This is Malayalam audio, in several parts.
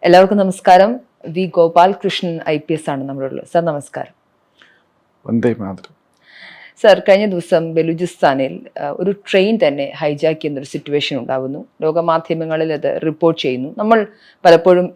എല്ലാവർക്കും നമസ്കാരം. വി ഗോപാൽകൃഷ്ണൻ IPS ആണ് നമ്മളുള്ളത്. സാർ നമസ്കാരം. വന്ദേ മാതരം. സാർ, കഴിഞ്ഞ ദിവസം ബലൂചിസ്ഥാനിൽ ഒരു ട്രെയിൻ തന്നെ ഹൈജാക്ക് ചെയ്യുന്നൊരു സിറ്റുവേഷൻ ഉണ്ടാകുന്നു. ലോകമാധ്യമങ്ങളിൽ അത് റിപ്പോർട്ട് ചെയ്യുന്നു. നമ്മൾ പലപ്പോഴും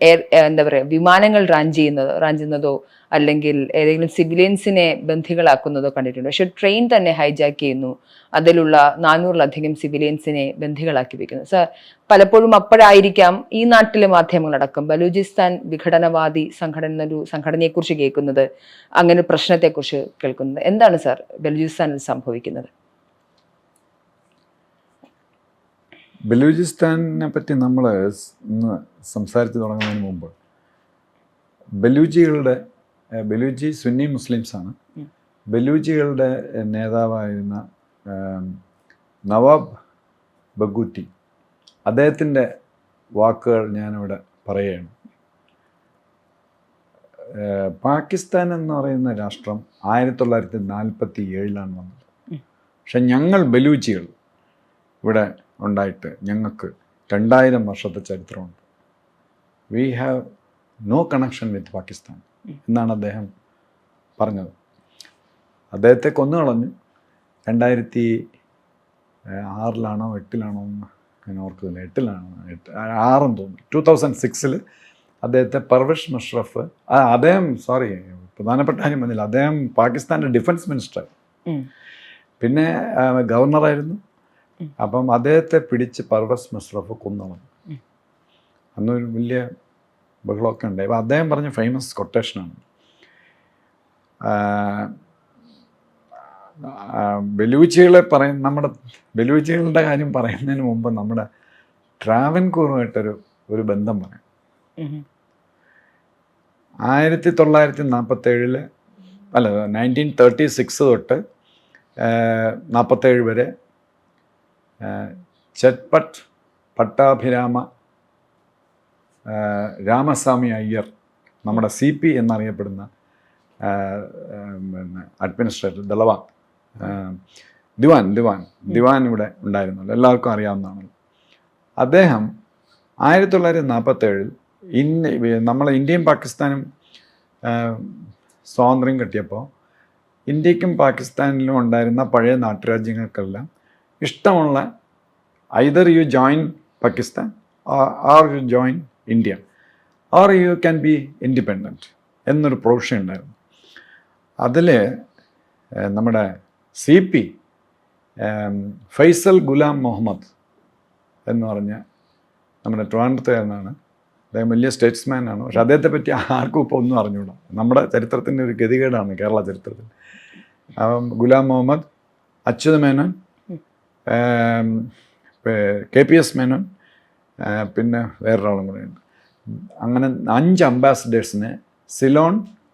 വിമാനങ്ങൾ റാഞ്ച് ചെയ്യുന്നതോ അല്ലെങ്കിൽ ഏതെങ്കിലും സിവിലിയൻസിനെ ബന്ധികളാക്കുന്നതോ കണ്ടിട്ടുണ്ട്. പക്ഷെ ട്രെയിൻ തന്നെ ഹൈജാക്ക് ചെയ്യുന്നു. അതിലുള്ള 400-ലധികം സിവിലിയൻസിനെ ബന്ധികളാക്കി വെക്കുന്നു. സാർ, പലപ്പോഴും അപ്പോഴായിരിക്കാം ഈ നാട്ടിലെ മാധ്യമങ്ങളടക്കം ബലൂചിസ്ഥാൻ വിഘടനവാദി സംഘടനയെക്കുറിച്ച് കേൾക്കുന്നത്, അങ്ങനെ ഒരു പ്രശ്നത്തെക്കുറിച്ച് കേൾക്കുന്നത്. എന്താണ് സാർ ബലൂചിസ്ഥാനിൽ സംഭവിക്കുന്നത്? ബലൂചിസ്ഥാനെ പറ്റി നമ്മൾ ഇന്ന് സംസാരിച്ച് തുടങ്ങുന്നതിന് മുമ്പ് ബലൂചി സുന്നി മുസ്ലിംസാണ്. ബലൂചികളുടെ നേതാവായിരുന്ന നവാബ് ബഗൂട്ടി, അദ്ദേഹത്തിൻ്റെ വാക്കുകൾ ഞാനിവിടെ പറയുകയാണ്. പാകിസ്ഥാൻ എന്ന് പറയുന്ന രാഷ്ട്രം 1947 വന്നത്. പക്ഷെ ഞങ്ങൾ ബലൂചികൾ ഇവിടെ ഉണ്ടായിട്ട് ഞങ്ങൾക്ക് 2000 വർഷത്തെ ചരിത്രമുണ്ട്. We have no connection with Pakistan എന്നാണ് അദ്ദേഹം പറഞ്ഞത്. അദ്ദേഹത്തെ കൊന്നുകളഞ്ഞു 2006 8 ഞാൻ ഓർക്കുന്നില്ല, 6 തോന്നുന്നു. 2006 അദ്ദേഹത്തെ പർവേഷ് മുഷറഫ്, പ്രധാനപ്പെട്ട കാര്യം പറഞ്ഞില്ല, അദ്ദേഹം പാകിസ്ഥാൻ്റെ ഡിഫൻസ് മിനിസ്റ്റർ, പിന്നെ ഗവർണറായിരുന്നു. അപ്പം അദ്ദേഹത്തെ പിടിച്ച് പർവേഷ് മുഷറഫ് കൊന്നുകളഞ്ഞു. അന്നൊരു വലിയ ബഹളമൊക്കെ ഉണ്ടായി. അപ്പം അദ്ദേഹം പറഞ്ഞ ഫേമസ് കൊട്ടേഷനാണ്, നമ്മുടെ ബലൂചികളുടെ കാര്യം പറയുന്നതിന് മുമ്പ് നമ്മുടെ ട്രാവൻകൂറുമായിട്ടൊരു ബന്ധം പറയാം. 1947 1936 തൊട്ട് 47 വരെ ചട്പട്ട് പട്ടാഭിരാമ രാമസ്വാമി അയ്യർ, നമ്മുടെ CP എന്നറിയപ്പെടുന്ന അഡ്മിനിസ്ട്രേറ്റർ, ദിവാൻ ഇവിടെ ഉണ്ടായിരുന്നല്ലോ, എല്ലാവർക്കും അറിയാവുന്നതാണല്ലോ. അദ്ദേഹം 1947 നമ്മളെ ഇന്ത്യയും പാകിസ്ഥാനും സ്വാതന്ത്ര്യം കിട്ടിയപ്പോൾ ഇന്ത്യക്കും പാകിസ്ഥാനിലും ഉണ്ടായിരുന്ന പഴയ നാട്ടുരാജ്യങ്ങൾക്കെല്ലാം ഇഷ്ടമുള്ള either you join Pakistan or you join India or you can be independent എന്നൊരു പ്രൊവിഷൻ ഉണ്ടായിരുന്നു. അതിൽ നമ്മുടെ CP ഫൈസൽ ഗുലാം മുഹമ്മദ് എന്ന് പറഞ്ഞ നമ്മുടെ ട്രിവാൻഡ്രത്തുകാരനാണ്. അദ്ദേഹം വലിയ സ്റ്റേറ്റ്സ്മാനാണ്. പക്ഷെ അദ്ദേഹത്തെ പറ്റി ആർക്കും ഇപ്പോൾ ഒന്നും അറിഞ്ഞുകൂടാ. നമ്മുടെ ചരിത്രത്തിൻ്റെ ഒരു ഗതികേടാണ് കേരള ചരിത്രത്തിൽ. ഗുലാം മുഹമ്മദ്, അച്യുത മേനോൻ, KPS മേനോൻ, പിന്നെ വേറൊരാളും കൂടെ ഉണ്ട്. അങ്ങനെ 5 അംബാസഡേഴ്സിനെ സിലോൺ,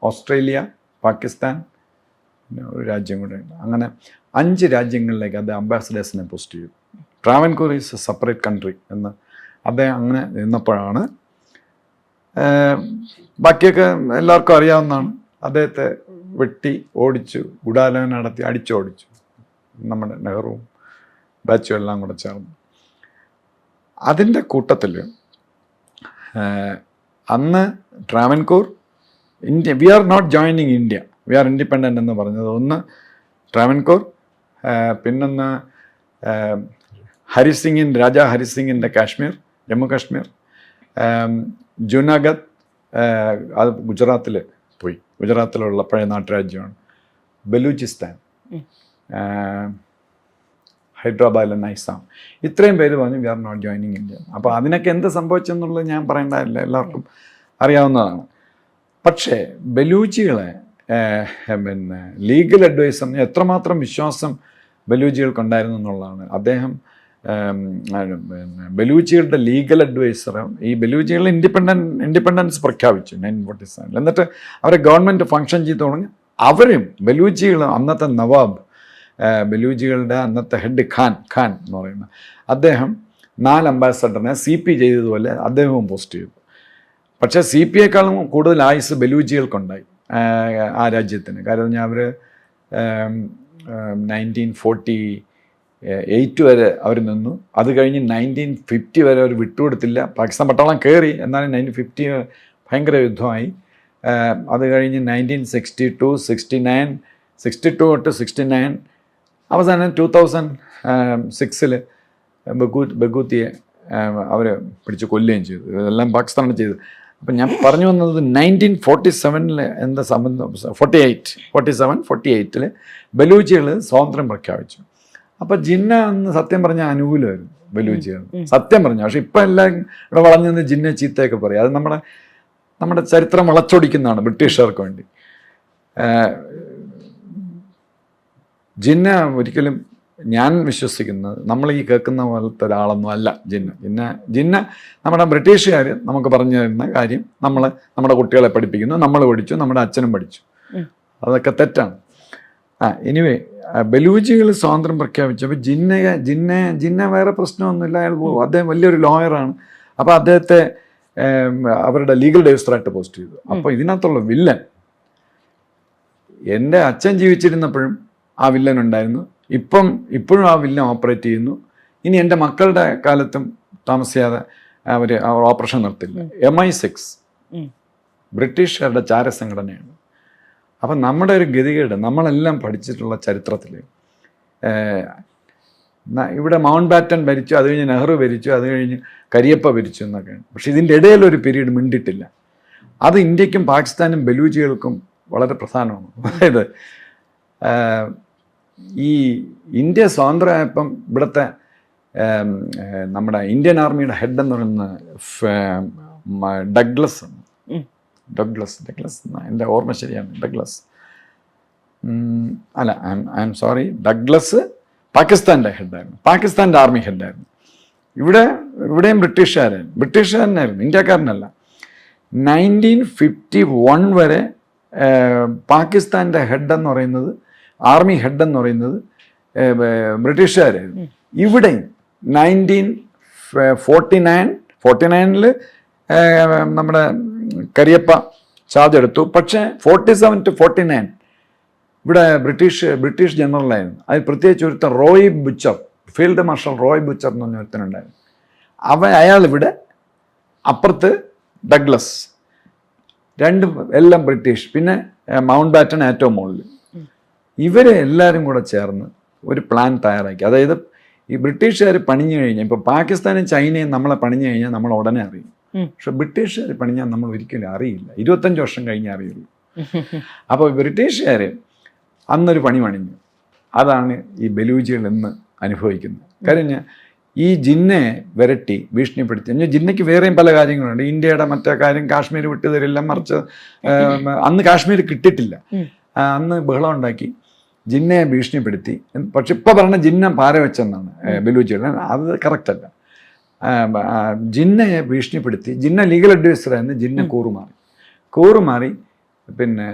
ഓസ്ട്രേലിയ, പാകിസ്ഥാൻ, പിന്നെ ഒരു രാജ്യം കൂടെ ഉണ്ട്. അങ്ങനെ 5 രാജ്യങ്ങളിലേക്ക് അദ്ദേഹം അംബാസഡേഴ്സിനെ പോസ്റ്റ് ചെയ്തു. Travancore is A separate country എന്ന് അദ്ദേഹം അങ്ങനെ നിന്നപ്പോഴാണ്, ബാക്കിയൊക്കെ എല്ലാവർക്കും അറിയാവുന്നതാണ്, അദ്ദേഹത്തെ വെട്ടി ഓടിച്ചു, ഗൂഢാലോചന നടത്തി അടിച്ചോടിച്ചു നമ്മുടെ നെഹ്റുവും ബാച്ചും എല്ലാം കൂടെ ചേർന്നു. അതിൻ്റെ കൂട്ടത്തിൽ അന്ന് Travancore India, we are not joining India, we are independent എന്ന് പറഞ്ഞത് ഒന്ന് ട്രാവൻകൂർ, പിന്നൊന്ന് രാജാ ഹരിസിംഗിൻ്റെ കാശ്മീർ, ജമ്മു കാശ്മീർ, ജുനാഗഡ്, അത് ഗുജറാത്തിലുള്ള പഴയ നാട്ടുരാജ്യമാണ്. ബലൂചിസ്ഥാൻ, ഹൈദരാബാദിലെ നൈസാം, ഇത്രയും പേര് പറഞ്ഞു we are not joining India. അപ്പോൾ അതിനൊക്കെ എന്ത് സംഭവിച്ചെന്നുള്ളത് ഞാൻ പറയേണ്ടതില്ല, എല്ലാവർക്കും അറിയാവുന്നതാണ്. പക്ഷേ ബലൂചികളെ ലീഗൽ അഡ്വൈസറിന് എത്രമാത്രം വിശ്വാസം ബലൂചികൾക്കുണ്ടായിരുന്നു എന്നുള്ളതാണ്. അദ്ദേഹം ബലൂചികളുടെ ലീഗൽ അഡ്വൈസർ ഈ ബലൂചികളുടെ ഇൻഡിപെൻഡൻസ് പ്രഖ്യാപിച്ചു 1947. എന്നിട്ട് അവരെ ഗവൺമെൻറ് ഫങ്ഷൻ ചെയ്ത് തുടങ്ങി. അവരും ബലൂചികൾ, അന്നത്തെ നവാബ്, ബലൂചികളുടെ അന്നത്തെ ഹെഡ് ഖാൻ എന്ന് പറയുന്ന അദ്ദേഹം 4 അംബാസഡറിനെ CP ചെയ്തതുപോലെ അദ്ദേഹവും പോസ്റ്റ് ചെയ്തു. പക്ഷേ CPയേക്കാളും കൂടുതൽ ആയുസ് ബലൂചികൾക്കുണ്ടായി ആ രാജ്യത്തിന്. കാരണം അവർ 1940 1948 വരെ അവർ നിന്നു. അത് കഴിഞ്ഞ് 1950 വരെ അവർ വിട്ടുകൊടുത്തില്ല. പാകിസ്ഥാൻ പട്ടാളം കയറി, എന്നാലും 1950 ഭയങ്കര യുദ്ധമായി. അത് കഴിഞ്ഞ് 1962, 69, 62 തൊട്ട് 69, അവസാനം 2006 ബഗൂത്തിയെ അവർ പിടിച്ച് കൊല്ലുകയും ചെയ്തു. ഇതെല്ലാം പാകിസ്ഥാനാണ് ചെയ്തത്. അപ്പം ഞാൻ പറഞ്ഞു വന്നത് 1947 എന്താ സംബന്ധം, 47-48 ബലൂച്ചികൾ സ്വാതന്ത്ര്യം പ്രഖ്യാപിച്ചു. അപ്പം ജിന്ന അന്ന് സത്യം പറഞ്ഞാൽ അനുകൂലമായിരുന്നു ബലൂച്ചികൾ, സത്യം പറഞ്ഞു. പക്ഷെ ഇപ്പം എല്ലാം ഇവിടെ വളഞ്ഞു നിന്ന് ജിന്ന ചീത്തയൊക്കെ പറയും. അത് നമ്മുടെ ചരിത്രം വളച്ചൊടിക്കുന്നതാണ് ബ്രിട്ടീഷുകാർക്ക് വേണ്ടി. ജിന്ന ഒരിക്കലും, ഞാൻ വിശ്വസിക്കുന്നത്, നമ്മൾ ഈ കേൾക്കുന്ന പോലത്തെ ഒരാളൊന്നും അല്ല ജിന്ന. നമ്മുടെ ബ്രിട്ടീഷുകാർ നമുക്ക് പറഞ്ഞു തരുന്ന കാര്യം നമ്മുടെ കുട്ടികളെ പഠിപ്പിക്കുന്നു, നമ്മൾ പഠിച്ചു, നമ്മുടെ അച്ഛനും പഠിച്ചു. അതൊക്കെ തെറ്റാണ്. എനിവേ, ബലൂജികൾ സ്വാതന്ത്ര്യം പ്രഖ്യാപിച്ചപ്പോൾ ജിന്ന വേറെ പ്രശ്നമൊന്നുമില്ല. അദ്ദേഹം വലിയൊരു ലോയറാണ്. അപ്പോൾ അദ്ദേഹത്തെ അവരുടെ ലീഗൽ ഡയറക്ടറായിട്ട് പോസ്റ്റ് ചെയ്തു. അപ്പോൾ ഇതിനകത്തുള്ള വില്ലൻ, എൻ്റെ അച്ഛൻ ജീവിച്ചിരുന്നപ്പോഴും ആ വില്ലൻ ഉണ്ടായിരുന്നു, ഇപ്പോഴും ആ വില്ലൻ ഓപ്പറേറ്റ് ചെയ്യുന്നു. ഇനി എൻ്റെ മക്കളുടെ കാലത്തും താമസിയാതെ അവർ ഓപ്പറേഷൻ നിർത്തില്ല. MI6 ബ്രിട്ടീഷുകാരുടെ ചാരസംഘടനയാണ്. അപ്പം നമ്മുടെ ഒരു ഗതികേട്, നമ്മളെല്ലാം പഠിച്ചിട്ടുള്ള ചരിത്രത്തിൽ ഇവിടെ മൗണ്ട് ബാറ്റൻ ഭരിച്ചു, അത് കഴിഞ്ഞ് നെഹ്റു ഭരിച്ചു, അത് കഴിഞ്ഞ് കരിയപ്പ ഭരിച്ചു എന്നൊക്കെയാണ്. പക്ഷെ ഇതിൻ്റെ ഇടയിലൊരു പീരീഡ് മിണ്ടിട്ടില്ല. അത് ഇന്ത്യക്കും പാകിസ്ഥാനും ബലൂജികൾക്കും വളരെ പ്രധാനമാണ്. അതായത് ഈ ഇന്ത്യ സ്വതന്ത്രമായപ്പം ഇവിടുത്തെ നമ്മുടെ ഇന്ത്യൻ ആർമിയുടെ ഹെഡ് എന്ന് പറയുന്ന ഡഗ്ലസ് എൻ്റെ ഓർമ്മ ശരിയാണ്, ഡഗ്ലസ് അല്ല, ഐ എം സോറി, ഡഗ്ലസ് പാകിസ്ഥാൻ്റെ ഹെഡായിരുന്നു, പാകിസ്ഥാൻ്റെ ആർമി ഹെഡായിരുന്നു. ഇവിടെയും ബ്രിട്ടീഷുകാരനായിരുന്നു, ഇന്ത്യക്കാരനല്ല. 1951 വരെ പാകിസ്ഥാൻ്റെ ഹെഡെന്ന് പറയുന്നത്, ആർമി ഹെഡെന്ന് പറയുന്നത് ബ്രിട്ടീഷുകാരായിരുന്നു. ഇവിടെയും 1949 നമ്മുടെ കരിയപ്പ ചാർജ് എടുത്തു. പക്ഷേ 47 to 49 ഇവിടെ ബ്രിട്ടീഷ് ജനറലായിരുന്നു. അതിൽ പ്രത്യേകിച്ച് ഒരുത്തൻ Roy Bucher, field marshal Roy Bucher എന്ന് പറഞ്ഞ ഒരുത്തനുണ്ടായിരുന്നു. അയാൾ ഇവിടെ, അപ്പുറത്ത് ഡഗ്ലസ്, എല്ലാം ബ്രിട്ടീഷ്. പിന്നെ മൗണ്ട് ബാറ്റൺ ഏറ്റവും മുകളിൽ. ഇവരെ എല്ലാവരും കൂടെ ചേർന്ന് ഒരു പ്ലാൻ തയ്യാറാക്കി. അതായത് ഈ ബ്രിട്ടീഷുകാർ പണിഞ്ഞു കഴിഞ്ഞാൽ, ഇപ്പോൾ പാകിസ്ഥാനും ചൈനയും നമ്മളെ പണിഞ്ഞു കഴിഞ്ഞാൽ നമ്മൾ ഉടനെ അറിയും. പക്ഷെ ബ്രിട്ടീഷുകാർ പണിഞ്ഞാൽ നമ്മൾ ഒരിക്കലും അറിയില്ല, 25 വർഷം കഴിഞ്ഞേ അറിയുള്ളൂ. അപ്പോൾ ബ്രിട്ടീഷുകാർ അന്നൊരു പണി പണിഞ്ഞു. അതാണ് ഈ ബലൂജികൾ ഇന്ന് അനുഭവിക്കുന്നത്. കാര്യം ഈ ജിന്നയെ വിരട്ടി ഭീഷണിപ്പെടുത്തി. ജിന്നയ്ക്ക് വേറെയും പല കാര്യങ്ങളുണ്ട്. ഇന്ത്യയുടെ മറ്റേ കാര്യം, കാശ്മീർ വിട്ടുതരില്ല, മറിച്ച് അന്ന് കാശ്മീർ കിട്ടിയിട്ടില്ല, അന്ന് ബഹളം ഉണ്ടാക്കി ജിന്നയെ ഭീഷണിപ്പെടുത്തി. പക്ഷെ ഇപ്പോൾ പറഞ്ഞ ജിന്ന പാര വെച്ചെന്നാണ് ബലൂജികൾ, അത് കറക്റ്റല്ല. ജിന്നയെ ഭീഷണിപ്പെടുത്തി. ജിന്ന ലീഗൽ അഡ്വൈസറായിരുന്നു. ജിന്ന കൂറുമാറി പിന്നെ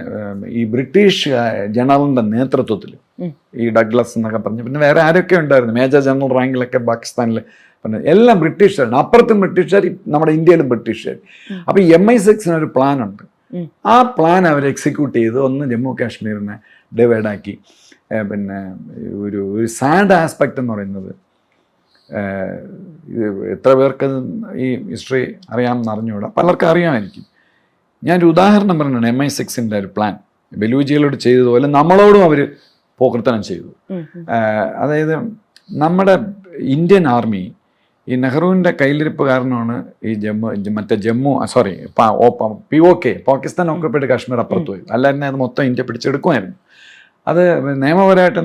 ഈ ബ്രിട്ടീഷ് ജനറലിൻ്റെ നേതൃത്വത്തിൽ, ഈ ഡഗ്ലസ് എന്നൊക്കെ പറഞ്ഞു, പിന്നെ വേറെ ആരൊക്കെ ഉണ്ടായിരുന്നു, മേജർ ജനറൽ റാങ്കിലൊക്കെ പാകിസ്ഥാനിൽ, പിന്നെ എല്ലാം ബ്രിട്ടീഷുകാരാണ്. അപ്പുറത്തും ബ്രിട്ടീഷുകാർ, നമ്മുടെ ഇന്ത്യയിലും ബ്രിട്ടീഷുകാർ. അപ്പോൾ MI6 പ്ലാനുണ്ട്. ആ പ്ലാൻ അവർ എക്സിക്യൂട്ട് ചെയ്ത് ഒന്ന് ജമ്മു കാശ്മീരിനെ ഡിവൈഡാക്കി. പിന്നെ ഒരു സാഡ് ആസ്പെക്റ്റ് എന്ന് പറയുന്നത്, എത്ര പേർക്ക് ഈ ഹിസ്റ്ററി അറിയാമെന്ന് അറിഞ്ഞുകൂടാ, പലർക്കും അറിയാമായിരിക്കും. ഞാനൊരു ഉദാഹരണം പറഞ്ഞാണ്. MI6 ഒരു പ്ലാൻ ബലൂജികളോട് ചെയ്തതുപോലെ നമ്മളോടും അവർ പോക്കർത്തനം ചെയ്തു. അതായത് നമ്മുടെ ഇന്ത്യൻ ആർമി, ഈ നെഹ്റുവിൻ്റെ കയ്യിലിരിപ്പ് കാരണമാണ് ഈ ജമ്മു POK, പാകിസ്ഥാൻ ഓക്കുപൈഡ് കാശ്മീർ അപ്പുറത്ത് പോയി. അല്ലാതെ അത് മൊത്തം ഇന്ത്യ പിടിച്ചെടുക്കുമായിരുന്നു. അത് നിയമപരമായിട്ട്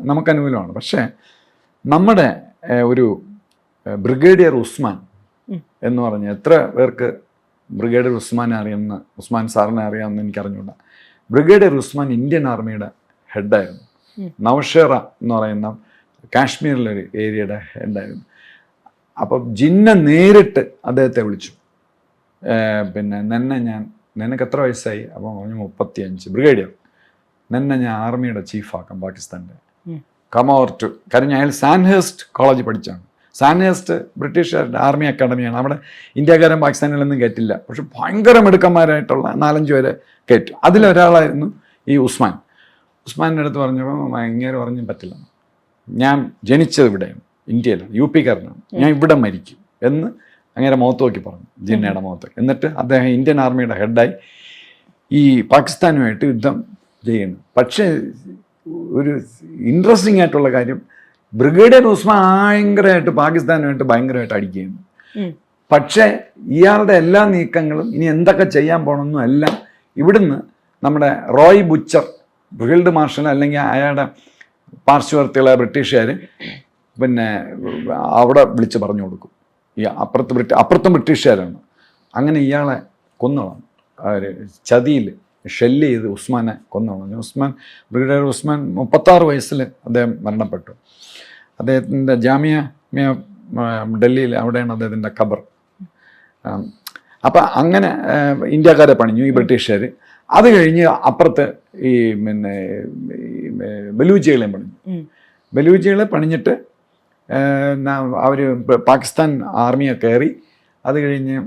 നമുക്ക് അനുകൂലമാണ്. പക്ഷേ നമ്മുടെ ഒരു ബ്രിഗേഡിയർ ഉസ്മാൻ എന്ന് പറഞ്ഞ, എത്ര പേർക്ക് ബ്രിഗേഡിയർ ഉസ്മാൻ സാറിനെ അറിയാമെന്ന് എനിക്കറിഞ്ഞുകൂടാ. ബ്രിഗേഡിയർ ഉസ്മാൻ ഇന്ത്യൻ ആർമിയുടെ ഹെഡായിരുന്നു. നൗഷേറ എന്ന് പറയുന്ന കാശ്മീരിലൊരു ഏരിയയുടെ ഹെഡായിരുന്നു. അപ്പം ജിന്ന നേരിട്ട് അദ്ദേഹത്തെ വിളിച്ചു. പിന്നെ നിനക്ക് എത്ര വയസ്സായി? അപ്പം പറഞ്ഞു 35. ബ്രിഗേഡിയർ, ഞാൻ ആർമിയുടെ ചീഫാക്കാം പാകിസ്ഥാൻ്റെ, കമോർ ടു. കാര്യം അയാൾ സാൻഹേസ്റ്റ് കോളേജ് പഠിച്ചാണ്. സാൻഹേസ്റ്റ് ബ്രിട്ടീഷുകാരുടെ ആർമി അക്കാഡമിയാണ്. അവിടെ ഇന്ത്യക്കാരൻ പാകിസ്ഥാനിലൊന്നും കയറ്റില്ല, പക്ഷെ ഭയങ്കര മിടുക്കന്മാരായിട്ടുള്ള 4-5 പേരെ കയറ്റും. അതിലൊരാളായിരുന്നു ഈ ഉസ്മാൻ്റെ അടുത്ത് പറഞ്ഞപ്പോൾ ഇങ്ങനെ പറഞ്ഞു പറ്റില്ല, ഞാൻ ജനിച്ചത് ഇവിടെയാണ്, ഇന്ത്യയിലാണ്, UP-കാരനാണ്, ഞാൻ ഇവിടെ മരിക്കും എന്ന് അങ്ങനെ മുഖത്ത് നോക്കി പറഞ്ഞു, ജിന്നയുടെ മുഖത്ത്. എന്നിട്ട് അദ്ദേഹം ഇന്ത്യൻ ആർമിയുടെ ഹെഡായി ഈ പാകിസ്ഥാനുമായിട്ട് യുദ്ധം ചെയ്യുന്നു. പക്ഷേ ഒരു ഇൻട്രസ്റ്റിംഗ് ആയിട്ടുള്ള കാര്യം, ബ്രിഗേഡിയർ ഉസ്മാൻ ഭയങ്കരമായിട്ട് ഭയങ്കരമായിട്ട് അടിക്കുകയാണ്. പക്ഷേ ഇയാളുടെ എല്ലാ നീക്കങ്ങളും ഇനി എന്തൊക്കെ ചെയ്യാൻ പോകണമെന്നും എല്ലാം ഇവിടുന്ന് നമ്മുടെ റോയ് ബുച്ചർ, ഫീൽഡ് മാർഷൽ അല്ലെങ്കിൽ അയാളുടെ പാർശ്വവർത്തികളെ ബ്രിട്ടീഷുകാർ പിന്നെ അവിടെ വിളിച്ച് പറഞ്ഞു കൊടുക്കും. ഈ അപ്പുറത്തും ബ്രിട്ടീഷുകാരാണ്. അങ്ങനെ ഇയാളെ കൊന്നോളാം, അവർ ചതിയിൽ ഷെല്ല് ചെയ്ത് ഉസ്മാനെ കൊന്നോളാം. ബ്രിഗേഡിയർ ഉസ്മാൻ 36 വയസ്സിൽ അദ്ദേഹം മരണപ്പെട്ടു. അദ്ദേഹത്തിൻ്റെ ജാമിയ ഡൽഹിയിൽ, അവിടെയാണ് അദ്ദേഹത്തിൻ്റെ ഖബർ. അപ്പം അങ്ങനെ ഇന്ത്യക്കാരെ പണിഞ്ഞു ഈ ബ്രിട്ടീഷുകാർ. അത് കഴിഞ്ഞ് അപ്പുറത്ത് ഈ പിന്നെ ബലൂജികളെയും പണിഞ്ഞു. ബലൂജികളെ പണിഞ്ഞിട്ട് അവർ പാകിസ്ഥാൻ ആർമിയെ കയറി. അത് കഴിഞ്ഞ്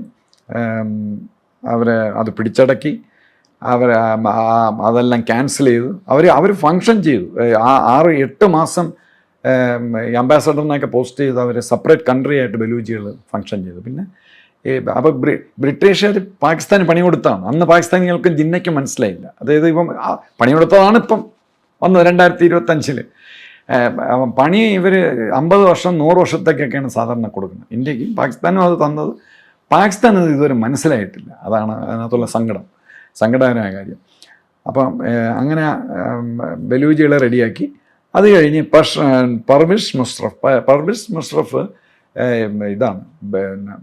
അവരെ അത് പിടിച്ചടക്കി, അതെല്ലാം ക്യാൻസൽ ചെയ്തു. അവർ ഫങ്ഷൻ ചെയ്തു. 6-8 മാസം അംബാസഡറിനൊക്കെ പോസ്റ്റ് ചെയ്ത് അവർ സെപ്പറേറ്റ് കൺട്രി ആയിട്ട് ബലൂജികൾ ഫങ്ഷൻ ചെയ്തു. പിന്നെ അപ്പോൾ ബ്രിട്ടീഷുകാർ പാകിസ്ഥാന് പണി കൊടുത്താണ്. അന്ന് പാകിസ്ഥാനികൾക്കും ജിന്നയ്ക്കും മനസ്സിലായില്ല. അതായത് ഇപ്പം പണി കൊടുത്തതാണ് ഇപ്പം വന്നത് 2025. പണി ഇവർ 50 വർഷം 100 വർഷത്തേക്കൊക്കെയാണ് സാധാരണ കൊടുക്കുന്നത്. ഇന്ത്യക്കും പാകിസ്ഥാനും അത് തന്നത്. പാകിസ്ഥാൻ അത് ഇതുവരെ മനസ്സിലായിട്ടില്ല. അതാണ് അതിനകത്തുള്ള സങ്കടകരമായ കാര്യം. അപ്പം അങ്ങനെ ബലൂജികളെ റെഡിയാക്കി. അത് കഴിഞ്ഞ് പർവേസ് മുഷറഫ് ഇതാണ് പിന്നെ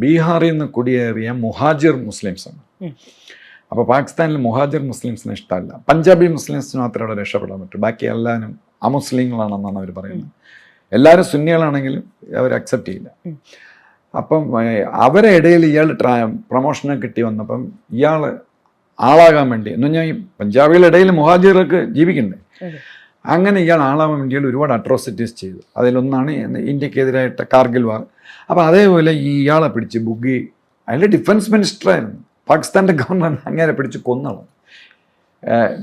ബീഹാറിൽ നിന്ന് കുടിയേറിയ മുഹാജിർ മുസ്ലിംസാണ്. അപ്പോൾ പാകിസ്ഥാനിൽ മുഹാജിർ മുസ്ലിംസിന് ഇഷ്ടമല്ല. പഞ്ചാബി മുസ്ലിംസിന് മാത്രമേ അവിടെ രക്ഷപ്പെടാൻ പറ്റൂ. ബാക്കി എല്ലാവരും അമുസ്ലിങ്ങളാണെന്നാണ് അവർ പറയുന്നത്. എല്ലാവരും സുന്നികളാണെങ്കിലും അവർ അക്സെപ്റ്റ് ചെയ്യില്ല. അപ്പം അവരെ ഇടയിൽ ഇയാൾ പ്രൊമോഷനൊക്കെ കിട്ടി വന്നപ്പം ഇയാൾ ആളാകാൻ വേണ്ടി എന്ന് പറഞ്ഞാൽ ഈ പഞ്ചാബികളുടെ ഇടയിൽ മുഹാജിർക്ക് ജീവിക്കണ്ടേ, അങ്ങനെ ഇയാൾ ആളാവാൻ വേണ്ടി ഒരുപാട് അട്രോസിറ്റീസ് ചെയ്തു. അതിലൊന്നാണ് ഇന്ത്യക്കെതിരായിട്ട് കാർഗിൽ വാർ. അപ്പോൾ അതേപോലെ ഇയാളെ പിടിച്ച് ബുഗി, അതിൽ ഡിഫൻസ് മിനിസ്റ്ററായിരുന്നു, പാകിസ്ഥാൻ്റെ ഗവർണർ, അങ്ങനെ പിടിച്ച് കൊന്നോളാം.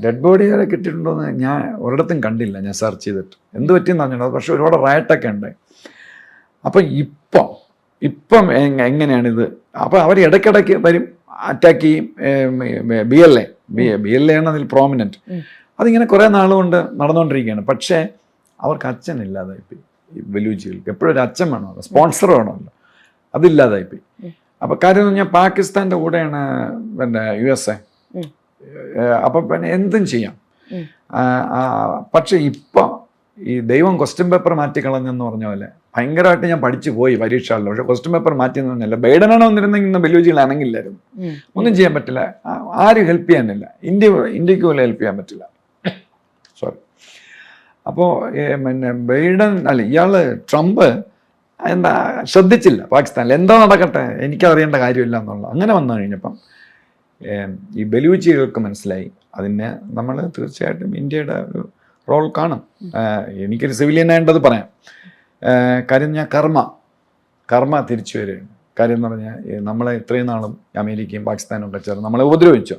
ഡെഡ് ബോഡി വരെ കിട്ടിയിട്ടുണ്ടോയെന്ന് ഞാൻ ഒരിടത്തും കണ്ടില്ല. ഞാൻ സെർച്ച് ചെയ്തിട്ട് എന്ത് പറ്റിയെന്ന് പറഞ്ഞിട്ടുണ്ടോ. പക്ഷെ ഒരുപാട് റയറ്റൊക്കെ ഉണ്ട്. അപ്പം ഇപ്പം എങ്ങനെയാണിത്? അപ്പോൾ അവർ ഇടയ്ക്കിടയ്ക്ക് വരും, അറ്റാക്ക് ചെയ്യും. BLA ആണ് അതിൽ പ്രോമിനൻറ്റ്. അതിങ്ങനെ കുറേ നാളുകൊണ്ട് നടന്നുകൊണ്ടിരിക്കുകയാണ്. പക്ഷേ അവർക്ക് അച്ഛനില്ലാതായിപ്പോയി. ഈ ബലൂജികൾക്ക് എപ്പോഴും ഒരു അച്ഛൻ വേണമല്ലോ, സ്പോൺസർ വേണമല്ലോ, അതില്ലാതായിപ്പോയി. അപ്പോൾ കാര്യം എന്ന് പറഞ്ഞാൽ പാകിസ്ഥാൻ്റെ കൂടെയാണ് പിന്നെ USA. അപ്പം പിന്നെ എന്തും ചെയ്യാം. പക്ഷെ ഇപ്പം ഈ ദൈവം ക്വസ്റ്റ്യൻ പേപ്പർ മാറ്റിക്കളഞ്ഞെന്ന് പറഞ്ഞ പോലെ ഭയങ്കരമായിട്ട് ഞാൻ പഠിച്ചു പോയി പരീക്ഷകളിൽ. പക്ഷെ ക്വസ്റ്റ്യൻ പേപ്പർ മാറ്റിയെന്ന് പറഞ്ഞല്ല. ബൈഡനാണോ വന്നിരുന്നെങ്കിൽ ഇന്ന് ബലൂജികൾ അനങ്ങില്ലായിരുന്നു. ഒന്നും ചെയ്യാൻ പറ്റില്ല. ആരും ഹെൽപ്പ് ചെയ്യാനില്ല. ഇന്ത്യക്ക് പോലും ഹെൽപ്പ് ചെയ്യാൻ പറ്റില്ല. സോറി. അപ്പോൾ പിന്നെ ബൈഡൻ അല്ല, ഇയാള് ട്രംപ് എന്താ ശ്രദ്ധിച്ചില്ല പാകിസ്ഥാനിൽ എന്താ നടക്കട്ടെ, എനിക്കറിയേണ്ട കാര്യമില്ല എന്നുള്ള അങ്ങനെ വന്നു കഴിഞ്ഞപ്പം ഈ ബലൂജികൾക്ക് മനസ്സിലായി. അതിനെ നമ്മൾ തീർച്ചയായിട്ടും ഇന്ത്യയുടെ ഒരു റോൾ കാണും. എനിക്കൊരു സിവിലിയനായിട്ടത് പറയാം. കാര്യം ഞാൻ കർമ്മ തിരിച്ചു വരികയാണ്. കാര്യം എന്ന് പറഞ്ഞാൽ നമ്മളെ ഇത്രയും നാളും അമേരിക്കയും പാകിസ്ഥാനും ഒക്കെ ചേർന്ന് നമ്മളെ ഉപദ്രവിച്ചു.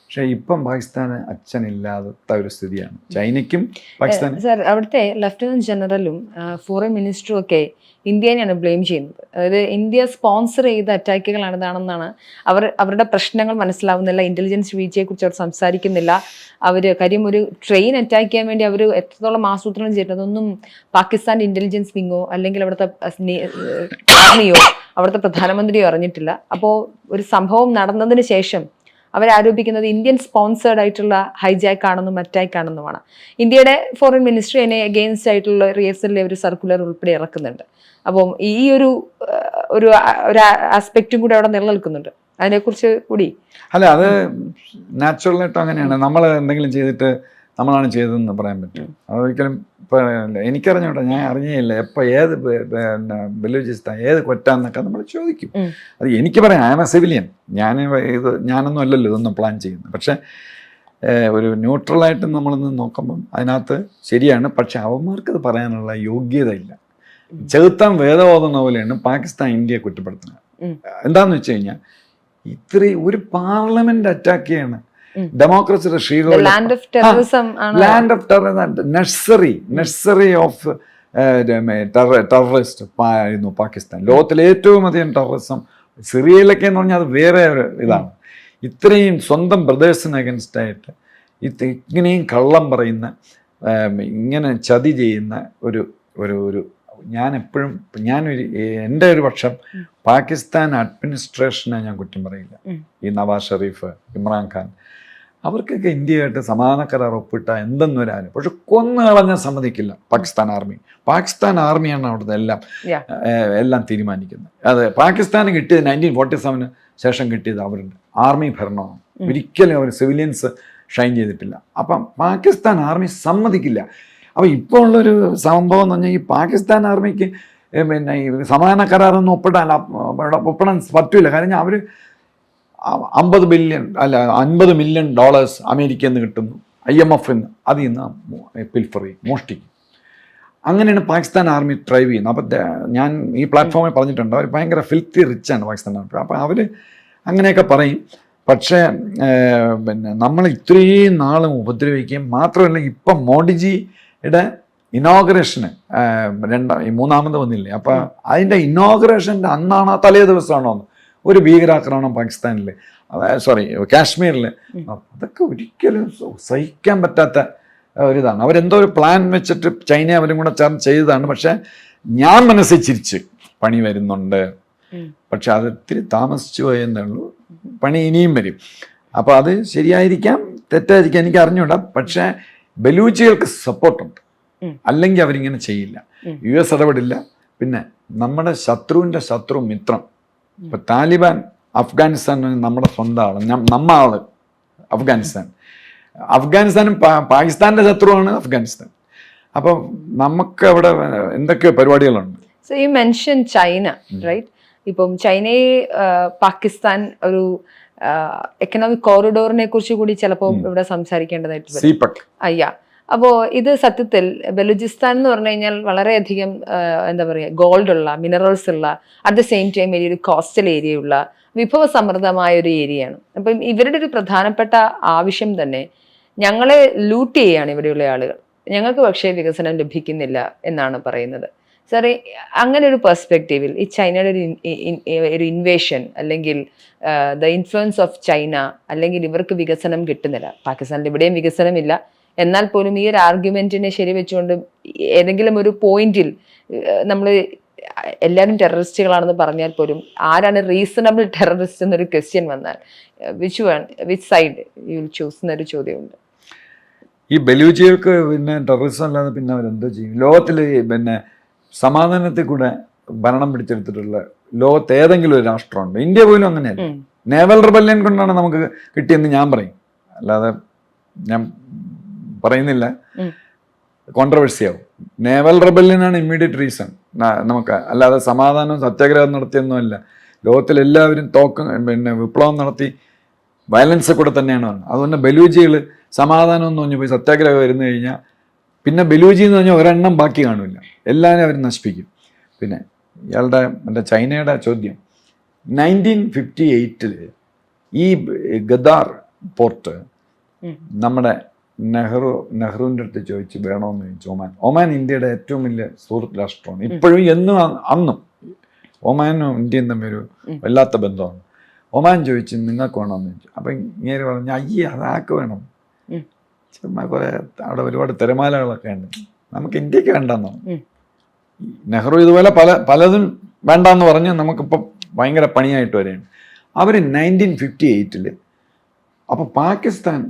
പക്ഷെ ഇപ്പം പാകിസ്ഥാന് അച്ഛനില്ലാത്ത ഒരു സ്ഥിതിയാണ്. ചൈനയ്ക്കും പാകിസ്ഥാനും. സാർ, അവിടുത്തെ ലഫ്റ്റനന്റ് ജനറലും ഫോറിൻ മിനിസ്റ്ററും ഒക്കെ ഇന്ത്യനെയാണ് ബ്ലെയിം ചെയ്യുന്നത്. അതായത് ഇന്ത്യ സ്പോൺസർ ചെയ്ത അറ്റാക്കുകളാണെന്നാണെന്നാണ് അവരുടെ പ്രശ്നങ്ങൾ മനസ്സിലാവുന്നില്ല. ഇന്റലിജൻസ് വീഴ്ചയെക്കുറിച്ച് അവർ സംസാരിക്കുന്നില്ല. കാര്യം ഒരു ട്രെയിൻ അറ്റാക്ക് ചെയ്യാൻ വേണ്ടി അവർ എത്രത്തോളം ആസൂത്രണം ചെയ്തിട്ടുണ്ട് അതൊന്നും പാകിസ്ഥാൻ്റെ ഇന്റലിജൻസ് വിങ്ങോ അല്ലെങ്കിൽ അവിടുത്തെ ആർമിയോ അവിടുത്തെ പ്രധാനമന്ത്രിയോ അറിഞ്ഞിട്ടില്ല. അപ്പോൾ ഒരു സംഭവം നടന്നതിന് ശേഷം അവരാരോപിക്കുന്നത് ഇന്ത്യൻ സ്പോൺസേർഡ് ആയിട്ടുള്ള ഹൈജാക്ക് ആണെന്നും അറ്റാക്ക് ആണെന്നുമാണ്. ഇന്ത്യയുടെ ഫോറിൻ മിനിസ്ട്രി അതിനെ അഗെയിൻസ്റ്റ് ആയിട്ടുള്ള റിഹേഴ്സലിലെ ഒരു സർക്കുലർ ഉൾപ്പെടെ ഇറക്കുന്നുണ്ട്. അപ്പം ഈ ഒരു ആസ്പെക്റ്റും കൂടി അവിടെ നിലനിൽക്കുന്നുണ്ട്. അതിനെക്കുറിച്ച് കൂടി അല്ല, അത് നാച്ചുറലായിട്ടും അങ്ങനെയാണ്. നമ്മൾ എന്തെങ്കിലും ചെയ്തിട്ട് നമ്മളാണ് ചെയ്തതെന്ന് പറയാൻ പറ്റും. അതൊരിക്കലും ഇപ്പം എനിക്കറിഞ്ഞോട്ടെ, ഞാൻ അറിഞ്ഞേയില്ല എപ്പോൾ ഏത് പിന്നെ ബലൂചിസ്ഥാൻ ഏത് കൊറ്റാന്നൊക്കെ നമ്മൾ ചോദിക്കും. അത് എനിക്ക് പറയാം, ഐ ആം എ സിവിലിയൻ. ഞാനൊന്നും അല്ലല്ലോ ഇതൊന്നും പ്ലാൻ ചെയ്യുന്നത്. പക്ഷേ ഒരു ന്യൂട്രലായിട്ട് നമ്മളൊന്ന് നോക്കുമ്പം അതിനകത്ത് ശരിയാണ്. പക്ഷെ അവന്മാർക്കത് പറയാനുള്ള യോഗ്യത ഇല്ല. ചെറുത്താൻ വേദബോധന പോലെയാണ് പാകിസ്ഥാൻ ഇന്ത്യയെ കുറ്റപ്പെടുത്തുന്നത്. എന്താണെന്ന് വെച്ച് കഴിഞ്ഞാൽ ഇത്രയും ഒരു പാർലമെൻറ്റ് അറ്റാക്ക് ചെയ്യണം. ഡെമോക്രസിയുടെ ലാൻഡ് ഓഫ് ടെററിസം ആണ്. Land of terrorism, nursery of terrorist ആയിരുന്നു പാകിസ്ഥാൻ. ലോകത്തിലെ ഏറ്റവും അധികം ടെററിസം സിറിയയിലൊക്കെ എന്ന് പറഞ്ഞാൽ അത് വേറെ ഒരു ഇതാണ്. ഇത്രയും സ്വന്തം ബ്രദേഴ്സിന് അഗൻസ്റ്റ് ആയിട്ട് ഇങ്ങനെയും കള്ളം പറയുന്ന, ഇങ്ങനെ ചതി ചെയ്യുന്ന ഒരു എൻ്റെ ഒരു പക്ഷം പാകിസ്ഥാൻ അഡ്മിനിസ്ട്രേഷനെ ഞാൻ കുറ്റം പറയില്ല. ഈ നവാസ് ഷെരീഫ്, ഇമ്രാൻഖാൻ, അവർക്കൊക്കെ ഇന്ത്യയായിട്ട് സമാധാന കരാർ ഒപ്പിട്ട എന്തെന്ന് വരാനും, പക്ഷെ കൊന്നു കളഞ്ഞാൽ സമ്മതിക്കില്ല പാകിസ്ഥാൻ ആർമി. പാകിസ്ഥാൻ ആർമിയാണ് അവിടുത്തെ എല്ലാം തീരുമാനിക്കുന്നത്. അത് പാകിസ്ഥാന് കിട്ടിയത് 1947 ശേഷം കിട്ടിയത് അവരുടെ ആർമി ഭരണമാണ്. ഒരിക്കലും അവർ സിവിലിയൻസ് ഷൈൻ ചെയ്തിട്ടില്ല. അപ്പം പാകിസ്ഥാൻ ആർമി സമ്മതിക്കില്ല. അപ്പോൾ ഇപ്പോൾ ഉള്ളൊരു സംഭവം എന്ന് പറഞ്ഞാൽ ഈ പാകിസ്ഥാൻ ആർമിക്ക് പിന്നെ ഈ സമാധാന കരാറൊന്നും ഒപ്പിടാൻ പറ്റില്ല. കാരണം അവർ $50 മില്യൺ അമേരിക്കയിൽ നിന്ന് കിട്ടുന്നു, IMF അതിൽ നിന്ന് പിൽഫറി മോഷ്ടിക്കും. അങ്ങനെയാണ് പാകിസ്ഥാൻ ആർമി ഡ്രൈവ് ചെയ്യുന്നത്. അപ്പം ഞാൻ ഈ പ്ലാറ്റ്ഫോമിൽ പറഞ്ഞിട്ടുണ്ട്, അവർ ഭയങ്കര ഫിൽത്തി റിച്ചാണ് പാകിസ്ഥാൻ ആർമി. അപ്പം അവർ അങ്ങനെയൊക്കെ പറയും. പക്ഷേ പിന്നെ നമ്മൾ ഇത്രയും നാളും ഉപദ്രവിക്കുകയും മാത്രമല്ല, ഇപ്പം മോഡിജിയുടെ ഇനോഗ്രേഷന് മൂന്നാമത് വന്നില്ലേ, അപ്പം അതിൻ്റെ ഇനോഗ്രേഷൻ്റെ അന്നാണ്, തലേ ദിവസമാണോ ഒരു ഭീകരാക്രമണം പാകിസ്ഥാനിൽ, കാശ്മീരിൽ. അതൊക്കെ ഒരിക്കലും സഹിക്കാൻ പറ്റാത്ത ഒരിതാണ്. അവരെന്തോ ഒരു പ്ലാൻ വെച്ചിട്ട് ചൈന അവരും കൂടെ ചേർന്ന് ചെയ്തതാണ്. പക്ഷെ ഞാൻ മനസ്സിൽ ചിരിച്ച് പണി വരുന്നുണ്ട്, പക്ഷെ അത് ഇത്തിരി താമസിച്ചു പോയെന്നേ ഉള്ളൂ. പണി ഇനിയും വരും. അപ്പോൾ അത് ശരിയായിരിക്കാം, തെറ്റായിരിക്കാം, എനിക്ക് അറിഞ്ഞൂടാ. പക്ഷേ ബലൂച്ചികൾക്ക് സപ്പോർട്ടുണ്ട്, അല്ലെങ്കിൽ അവരിങ്ങനെ ചെയ്യില്ല. US ഇടപെടില്ല. പിന്നെ നമ്മുടെ ശത്രുവിൻ്റെ ശത്രു മിത്രം. ഇപ്പം താലിബാൻ അഫ്ഗാനിസ്ഥാൻ നമ്മുടെ സ്വന്തം ആള്, നമ്മ ആള് അഫ്ഗാനിസ്ഥാനും പാകിസ്ഥാൻ്റെ ശത്രുവാണ് അഫ്ഗാനിസ്ഥാൻ. അപ്പം നമുക്ക് അവിടെ എന്തൊക്കെ പരിപാടികളുണ്ട്. So you mention China, right? ഇപ്പം ചൈനയെ പാകിസ്ഥാൻ ഒരു എക്കണോമിക് കോറിഡോറിനെ കുറിച്ച് കൂടി ചിലപ്പോൾ ഇവിടെ സംസാരിക്കേണ്ടതായിട്ട് വരും. അയ്യാ, അപ്പോൾ ഇത് സത്യത്തിൽ ബലൂചിസ്ഥാൻ എന്ന് പറഞ്ഞു കഴിഞ്ഞാൽ വളരെയധികം എന്താ പറയുക, ഗോൾഡ് ഉള്ള, മിനറൽസ് ഉള്ള, അറ്റ് ദ സെയിം ടൈം വലിയൊരു കോസ്റ്റൽ ഏരിയ ഉള്ള, വിഭവസമൃദ്ധമായ ഒരു ഏരിയയാണ്. അപ്പം ഇവരുടെ ഒരു പ്രധാനപ്പെട്ട ആവശ്യം തന്നെ ഞങ്ങളെ ലൂട്ട് ചെയ്യുകയാണ് ഇവിടെയുള്ള ആളുകൾ, ഞങ്ങൾക്ക് പക്ഷേ വികസനം ലഭിക്കുന്നില്ല എന്നാണ് പറയുന്നത്. സാറേ, അങ്ങനെ ഒരു പെർസ്പെക്റ്റീവിൽ ഈ ചൈനയുടെ ഒരു ഇൻവേഷൻ, അല്ലെങ്കിൽ ദ ഇൻഫ്ലുവൻസ് ഓഫ് ചൈന, അല്ലെങ്കിൽ ഇവർക്ക് വികസനം കിട്ടുന്നില്ല, പാകിസ്ഥാനിൽ ഇവിടെയും വികസനമില്ല, എന്നാൽ പോലും ഈ ഒരു ആർഗ്യുമെന്റിനെ ശരിവെച്ചുകൊണ്ട് ഏതെങ്കിലും ഒരു പോയിന്റിൽ നമ്മൾ എല്ലാവരും ടെററിസ്റ്റുകളാണെന്ന് പറഞ്ഞാൽ പോലും ആരാണ് റീസണബിൾ ടെററിസ്റ്റ് എന്നൊരു ക്വസ്റ്റ്യൻ വന്നാൽ which side you will choose എന്നൊരു ചോദ്യമുണ്ട്. ഈ ബലൂച്ചികൾക്ക് പിന്നെ ടെററിസം അല്ലാതെ പിന്നെ അവരെന്തോ ചെയ്യും? ലോകത്തിൽ പിന്നെ സമാധാനത്തിൽ കൂടെ ഭരണം പിടിച്ചെടുത്തിട്ടുള്ള ലോകത്ത് ഏതെങ്കിലും ഒരു രാഷ്ട്രമുണ്ട്? ഇന്ത്യ പോലും അങ്ങനെയല്ല. നേവൽ റിബല്യൻ കൊണ്ടാണ് നമുക്ക് കിട്ടിയെന്ന് ഞാൻ പറയും, അല്ലാതെ ഞാൻ പറയുന്നില്ല, കോൺട്രവേഴ്സിയാവും. നേവൽ റിബല്യനാണ് ഇമ്മീഡിയറ്റ് റീസൺ നമുക്ക്, അല്ലാതെ സമാധാനം സത്യാഗ്രഹം നടത്തിയൊന്നുമല്ല. ലോകത്തിലെല്ലാവരും പിന്നെ വിപ്ലവം നടത്തി വയലൻസ് കൂടെ തന്നെയാണ് വന്നത്. അതുകൊണ്ട് ബലൂജികൾ സമാധാനം എന്ന് പറഞ്ഞു പോയി സത്യാഗ്രഹം വരുന്നു കഴിഞ്ഞാൽ പിന്നെ ബലൂജി എന്ന് പറഞ്ഞാൽ ഒരെണ്ണം ബാക്കി കാണില്ല, എല്ലാവരും അവർ നശിപ്പിക്കും. പിന്നെ ഇയാളുടെ ചൈനയുടെ ചോദ്യം, 1958 ഈ ഗദാർ പോർട്ട് നമ്മുടെ നെഹ്റുവിൻ്റെ അടുത്ത് ചോദിച്ച് വേണമെന്ന് ചോദിച്ചു. ഒമാൻ ഇന്ത്യയുടെ ഏറ്റവും വലിയ സുഹൃത്ത് രാഷ്ട്രമാണ് ഇപ്പോഴും, എന്നും അന്നും ഒമാനും ഇന്ത്യയും തമ്മിൽ ഒരു വല്ലാത്ത ബന്ധമാണ്. ഒമാൻ ചോദിച്ച് നിങ്ങൾക്ക് വേണമെന്ന് ചോദിച്ചു. അപ്പം ഇങ്ങനെ പറഞ്ഞു, അയ്യേ അതാക്ക് വേണം, ചുമ്മാ കുറെ അവിടെ ഒരുപാട് തിരമാലകളൊക്കെ ഉണ്ട്, നമുക്ക് ഇന്ത്യക്ക് വേണ്ടെന്നോ. നെഹ്റു ഇതുപോലെ പലതും വേണ്ടെന്ന് പറഞ്ഞ് നമുക്കിപ്പോൾ ഭയങ്കര പണിയായിട്ട് വരെയാണ്. അവർ 1958 അപ്പോൾ പാകിസ്ഥാൻ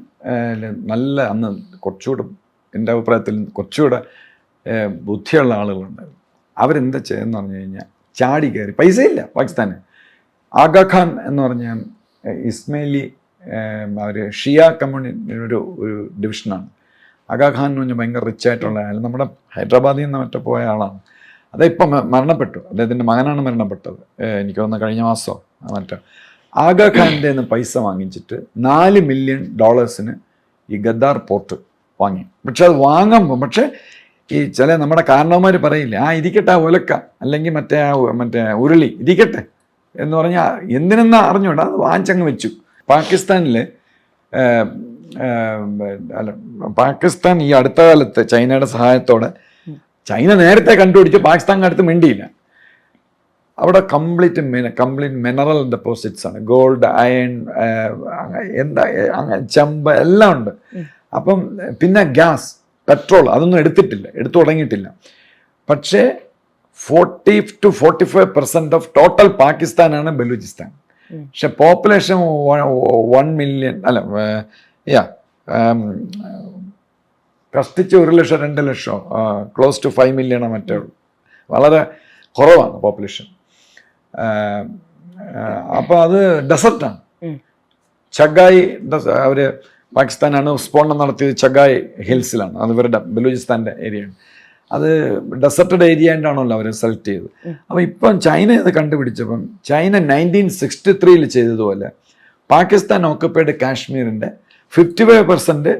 നല്ല, അന്ന് കുറച്ചുകൂടെ എൻ്റെ അഭിപ്രായത്തിൽ കുറച്ചുകൂടെ ബുദ്ധിയുള്ള ആളുകളുണ്ടായിരുന്നു. അവരെന്താ ചെയ്തെന്ന് പറഞ്ഞു കഴിഞ്ഞാൽ ചാടി കയറി, പൈസയില്ല പാകിസ്ഥാന്. ആഗാഖാൻ എന്ന് പറഞ്ഞാൽ ഇസ്മയിലി അവർ ഷിയ കമ്മ്യൂണിറ്റിയുടെ ഒരു ഡിവിഷനാണ്. ആഗാഖാൻ എന്ന് പറഞ്ഞാൽ ഭയങ്കര റിച്ചായിട്ടുള്ള ആൾ, നമ്മുടെ ഹൈദരാബാദിൽ നിന്ന് മറ്റേ പോയ ആളാണ്. അതിപ്പം മരണപ്പെട്ടു, അദ്ദേഹത്തിൻ്റെ മകനാണ് മരണപ്പെട്ടത്, എനിക്ക് തോന്നുന്നു കഴിഞ്ഞ മാസമോ മറ്റോ. ആഗാഖാൻ്റെ നിന്ന് പൈസ വാങ്ങിച്ചിട്ട് $4 മില്യൺ ഈ ഗദ്ദാർ പോർട്ട് വാങ്ങി. പക്ഷെ അത് വാങ്ങുമ്പോൾ ഈ ചില നമ്മുടെ കാരണവന്മാർ പറയില്ല, ഇരിക്കട്ടെ ആ ഒലക്ക, അല്ലെങ്കിൽ മറ്റേ ഉരുളി ഇരിക്കട്ടെ എന്ന് പറഞ്ഞാൽ എന്തിനെന്നാ അറിഞ്ഞൂടാ, അത് വാങ്ങിച്ചങ്ങ് വെച്ചു. പാകിസ്ഥാനിൽ അല്ല, പാകിസ്ഥാൻ ഈ അടുത്ത കാലത്ത് ചൈനയുടെ സഹായത്തോടെ, ചൈന നേരത്തെ കണ്ടുപിടിച്ച് പാകിസ്ഥാൻ അടുത്ത് മിണ്ടിയില്ല. അവിടെ കംപ്ലീറ്റ് മിനറൽ ഡെപ്പോസിറ്റ്സ് ആണ്, ഗോൾഡ്, അയൺ, എന്താ ചെമ്പ് എല്ലാം ഉണ്ട്. അപ്പം പിന്നെ ഗ്യാസ്, പെട്രോൾ അതൊന്നും എടുത്തു തുടങ്ങിയിട്ടില്ല. പക്ഷേ 40-45% ഓഫ് ടോട്ടൽ പാകിസ്ഥാനാണ് ബലൂചിസ്ഥാൻ. പക്ഷെ പോപ്പുലേഷൻ 1 മില്യൺ അല്ല, കഷ്ടിച്ച് 1 ലക്ഷം 2 ലക്ഷം, ക്ലോസ് ടു 5 മില്യണോ മറ്റേ ഉള്ളൂ. വളരെ കുറവാണ് പോപ്പുലേഷൻ. അപ്പോൾ അത് ഡെസർട്ടാണ്. ചഗായ് അവർ പാകിസ്ഥാനാണ് സ്ഫോടനം നടത്തിയത് ചഗായ് ഹിൽസിലാണ്. അത് ഇവരുടെ ബലൂചിസ്ഥാൻ്റെ ഏരിയയാണ്. അത് ഡെസർട്ടഡ് ഏരിയ ആയിട്ടാണല്ലോ അവർ സെലക്ട് ചെയ്തത്. അപ്പോൾ ഇപ്പം ചൈന ഇത് കണ്ടുപിടിച്ചപ്പം ചൈന 1963 ചെയ്തതുപോലെ പാകിസ്ഥാൻ ഓക്കുപ്പൈഡ് കാശ്മീരിൻ്റെ 55%,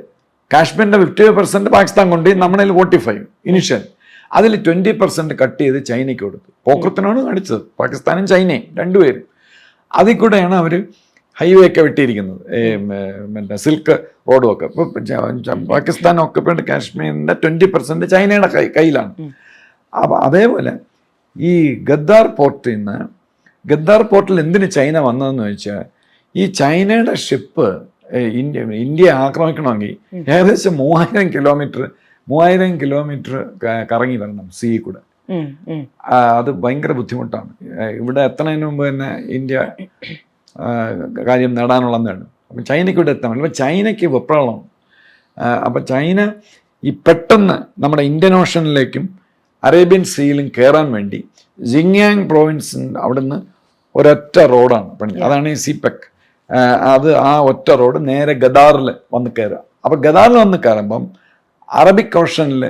കാശ്മീരിൻ്റെ 55% പാകിസ്ഥാൻ കൊണ്ട് നമ്മളിൽ 45 ഇനിഷ്യൽ, അതിൽ 20% കട്ട് ചെയ്ത് ചൈനയ്ക്ക് കൊടുത്തു. പോക്കത്തിനാണ് കാണിച്ചത്, പാകിസ്ഥാനും ചൈനയും രണ്ടുപേരും. അതിൽ കൂടെയാണ് അവർ ഹൈവേ ഒക്കെ വെട്ടിയിരിക്കുന്നത്, മറ്റേ സിൽക്ക് റോഡും ഒക്കെ. ഇപ്പോൾ പാകിസ്ഥാൻ ഓക്കുപ്പൈഡ് കാശ്മീരിൻ്റെ 20% ചൈനയുടെ കയ്യിലാണ്. അപ്പം അതേപോലെ ഈ ഗദ്ദാർ പോർട്ടിൽ എന്തിന് ചൈന വന്നതെന്ന് ചോദിച്ചാൽ, ഈ ചൈനയുടെ ഷിപ്പ് ഇന്ത്യ ആക്രമിക്കണമെങ്കിൽ ഏകദേശം 3000 കിലോമീറ്റർ കറങ്ങി വരണം സീ കൂടെ. അത് ഭയങ്കര ബുദ്ധിമുട്ടാണ്. ഇവിടെ എത്തുന്നതിന് മുമ്പ് തന്നെ ഇന്ത്യ കാര്യം നേടാനുള്ളതാണ്. അപ്പം ചൈനയ്ക്ക് ഇവിടെ എത്താൻ പറ്റില്ല. അപ്പം ചൈനയ്ക്ക് വെപ്രാളമാണ്. അപ്പം ചൈന ഈ പെട്ടെന്ന് നമ്മുടെ ഇന്ത്യൻ ഓഷനിലേക്കും അറേബ്യൻ സീയിലും കയറാൻ വേണ്ടി ജിങ്യാങ് പ്രോവിൻസിൻ്റെ അവിടുന്ന് ഒരൊറ്റ റോഡാണ് പണി. അതാണ് ഈ സിപെക്. അത് ആ ഒറ്റ റോഡ് നേരെ ഗദാറിൽ വന്ന് കയറുക. അപ്പം ഗദാറിൽ വന്ന് കയറുമ്പം അറബിക് ഓഷനിൽ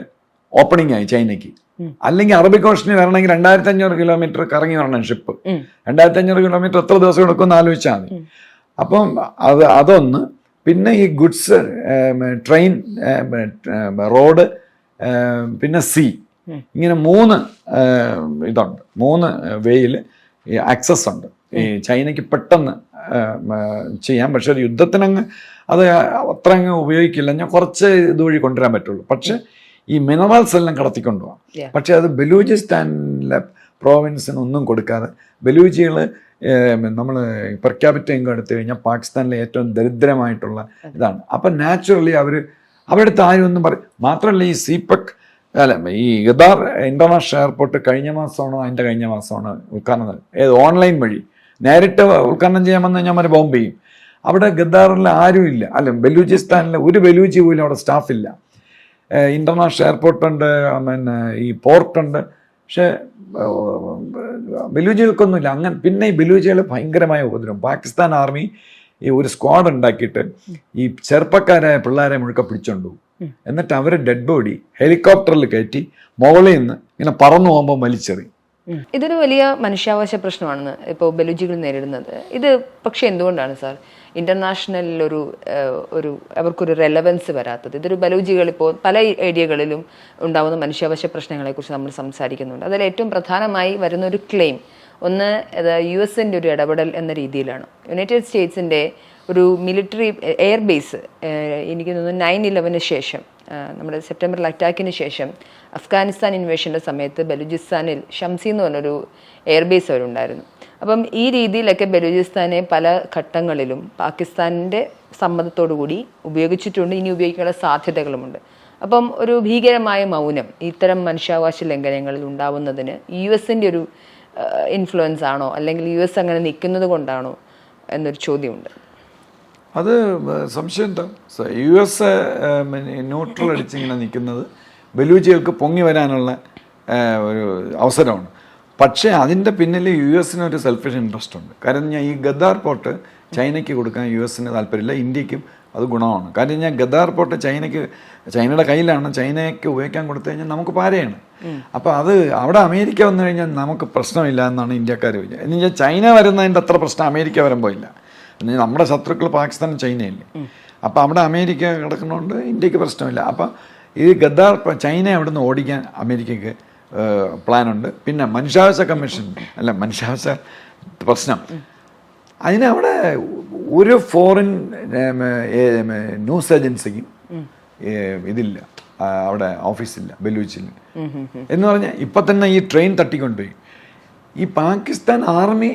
ഓപ്പണിംഗ് ആയി ചൈനയ്ക്ക്. അല്ലെങ്കിൽ അറബിക് ഓഷനിൽ വരണമെങ്കിൽ 2500 കിലോമീറ്റർ കറങ്ങി വരണം ഷിപ്പ്. 2500 കിലോമീറ്റർ എത്ര ദിവസം എടുക്കുമെന്ന് ആലോചിച്ചാൽ മതി. അപ്പം അതൊന്ന്. പിന്നെ ഈ ഗുഡ്സ് ട്രെയിൻ, റോഡ്, പിന്നെ സീ, ഇങ്ങനെ 3 ഇതുണ്ട്. 3 വേയിൽ ആക്സസ് ഉണ്ട് ഈ ചൈനയ്ക്ക് പെട്ടെന്ന് ചെയ്യാം. പക്ഷെ ഒരു യുദ്ധത്തിനങ്ങ് അത് അത്ര അങ്ങ് ഉപയോഗിക്കില്ല. ഞാൻ കുറച്ച് ഇതുവഴി കൊണ്ടുവരാൻ പറ്റുള്ളൂ. പക്ഷെ ഈ മിനറൽസ് എല്ലാം കടത്തിക്കൊണ്ടുപോകാം. പക്ഷെ അത് ബലൂചിസ്ഥാനിലെ പ്രോവിൻസിന് ഒന്നും കൊടുക്കാതെ ബലൂചികൾ നമ്മൾ പെർ ക്യാപിറ്റ ഇൻകം എടുത്തു കഴിഞ്ഞാൽ പാകിസ്ഥാനിലെ ഏറ്റവും ദരിദ്രമായിട്ടുള്ള ഇതാണ്. അപ്പം നാച്ചുറലി അവരുടെ ആരും ഒന്നും പറയും. മാത്രമല്ല ഈ സിപെക് ഈ ഗദാർ ഇൻ്റർനാഷണൽ എയർപോർട്ട് കഴിഞ്ഞ മാസമാണോ കഴിഞ്ഞ മാസമാണോ ഉദ്ഘാടനം, ഓൺലൈൻ വഴി നേരിട്ട് ഉദ്ഘാടനം ചെയ്യാൻ വന്ന് ഞാൻ ബോംബ് ചെയ്യും. അവിടെ ഗദ്ദാറിൽ ആരുമില്ല. ബലൂചിസ്ഥാനിൽ ഒരു ബലൂചി പോലും അവിടെ സ്റ്റാഫില്ല. ഇൻ്റർനാഷണൽ എയർപോർട്ടുണ്ട്, പിന്നെ ഈ പോർട്ടുണ്ട്. പക്ഷേ ബലൂജികൾക്കൊന്നുമില്ല. അങ്ങനെ പിന്നെ ഈ ബലൂജികൾ ഭയങ്കരമായ ഉപദ്രവം. പാകിസ്ഥാൻ ആർമി ഈ ഒരു സ്ക്വാഡ് ഉണ്ടാക്കിയിട്ട് ഈ ചെറുപ്പക്കാരായ പിള്ളേരെ മുഴുക്ക പിടിച്ചോണ്ടു. എന്നിട്ട് അവർ ഡെഡ് ബോഡി ഹെലികോപ്റ്ററിൽ കയറ്റി മുകളിൽ നിന്ന് ഇങ്ങനെ പറന്നു പോകുമ്പോൾ വലിച്ചെറിയും. ഇതൊരു വലിയ മനുഷ്യാവകാശ പ്രശ്നമാണെന്ന് ഇപ്പോൾ ബലൂജികൾ നേരിടുന്നത്. ഇത് പക്ഷേ എന്തുകൊണ്ടാണ് സാർ ഇന്റർനാഷണലിൽ ഒരു അവർക്കൊരു റെലവൻസ് വരാത്തത്? ഇതൊരു ബലൂജികൾ ഇപ്പോൾ പല ഏരിയകളിലും ഉണ്ടാകുന്ന മനുഷ്യാവകാശ പ്രശ്നങ്ങളെക്കുറിച്ച് നമ്മൾ സംസാരിക്കുന്നുണ്ട്. അതിൽ ഏറ്റവും പ്രധാനമായി വരുന്നൊരു ക്ലെയിം ഒന്ന് US-ൻ്റെ ഒരു ഇടപെടൽ എന്ന രീതിയിലാണ്. യുണൈറ്റഡ് സ്റ്റേറ്റ്സിൻ്റെ ഒരു മിലിറ്ററി എയർബേസ് എനിക്ക് തോന്നുന്നു 9/11 ശേഷം, നമ്മുടെ സെപ്റ്റംബർ അറ്റാക്കിന് ശേഷം അഫ്ഗാനിസ്ഥാൻ ഇൻവേഷൻ്റെ സമയത്ത് ബലൂചിസ്ഥാനിൽ ഷംസി എന്ന് പറഞ്ഞൊരു എയർബേസ് അവരുണ്ടായിരുന്നു. അപ്പം ഈ രീതിയിലൊക്കെ ബലൂചിസ്ഥാനെ പല ഘട്ടങ്ങളിലും പാകിസ്ഥാനിൻ്റെ സമ്മതത്തോടു കൂടി ഉപയോഗിച്ചിട്ടുണ്ട്, ഇനി ഉപയോഗിക്കാനുള്ള സാധ്യതകളുമുണ്ട്. അപ്പം ഒരു ഭീകരമായ മൗനം ഇത്തരം മനുഷ്യാവകാശ ലംഘനങ്ങളിൽ ഉണ്ടാവുന്നതിന് US-ൻ്റെ ഒരു ഇൻഫ്ലുവൻസ് ആണോ, അല്ലെങ്കിൽ US അങ്ങനെ നിൽക്കുന്നത് കൊണ്ടാണോ എന്നൊരു ചോദ്യമുണ്ട്. അത് സംശയം എന്താ, US ന്യൂട്രൽ അടിച്ചിങ്ങനെ നിൽക്കുന്നത് ബലൂജികൾക്ക് പൊങ്ങി വരാനുള്ള ഒരു അവസരമാണ്. പക്ഷേ അതിൻ്റെ പിന്നിൽ US-ന് ഒരു സെൽഫിഷ് ഇൻട്രസ്റ്റ് ഉണ്ട്. കാരണം ഈ ഗദ്ദാർ പോർട്ട് ചൈനയ്ക്ക് കൊടുക്കാൻ US-ന് താല്പര്യമില്ല, ഇന്ത്യക്കും അത് ഗുണമാണ്. കാര്യം ഗദ്ദാർ പോർട്ട് ചൈനയുടെ കയ്യിലാണ്. ചൈനയ്ക്ക് ഉപയോഗിക്കാൻ കൊടുത്തു കഴിഞ്ഞാൽ നമുക്ക് പാരയാണ്. അപ്പോൾ അത് അവിടെ അമേരിക്ക വന്നു കഴിഞ്ഞാൽ നമുക്ക് പ്രശ്നമില്ല എന്നാണ് ഇന്ത്യക്കാർ വിചാരിച്ചത്. എന്ന് വെച്ചാൽ ചൈന വരുന്നതിൻ്റെ അത്ര പ്രശ്നം അമേരിക്ക വരുമ്പോൾ ഇല്ല. നമ്മുടെ ശത്രുക്കൾ പാകിസ്ഥാനും ചൈനയല്ലേ. അപ്പോൾ അവിടെ അമേരിക്ക കിടക്കുന്നതുകൊണ്ട് ഇന്ത്യക്ക് പ്രശ്നമില്ല. അപ്പം ഈ ഗദ്ദാർ ചൈന അവിടെ നിന്ന് ഓടിക്കാൻ അമേരിക്കയ്ക്ക് പ്ലാനുണ്ട്. പിന്നെ മനുഷ്യാവകാശ കമ്മീഷൻ മനുഷ്യാവകാശ പ്രശ്നം, അതിനവിടെ ഒരു ഫോറിൻ ന്യൂസ് ഏജൻസിക്കും ഇതില്ല, അവിടെ ഓഫീസില്ല ബലൂച്ചിൽ. എന്ന് പറഞ്ഞാൽ ഇപ്പം തന്നെ ഈ ട്രെയിൻ തട്ടിക്കൊണ്ടുപോയി. ഈ പാകിസ്ഥാൻ ആർമി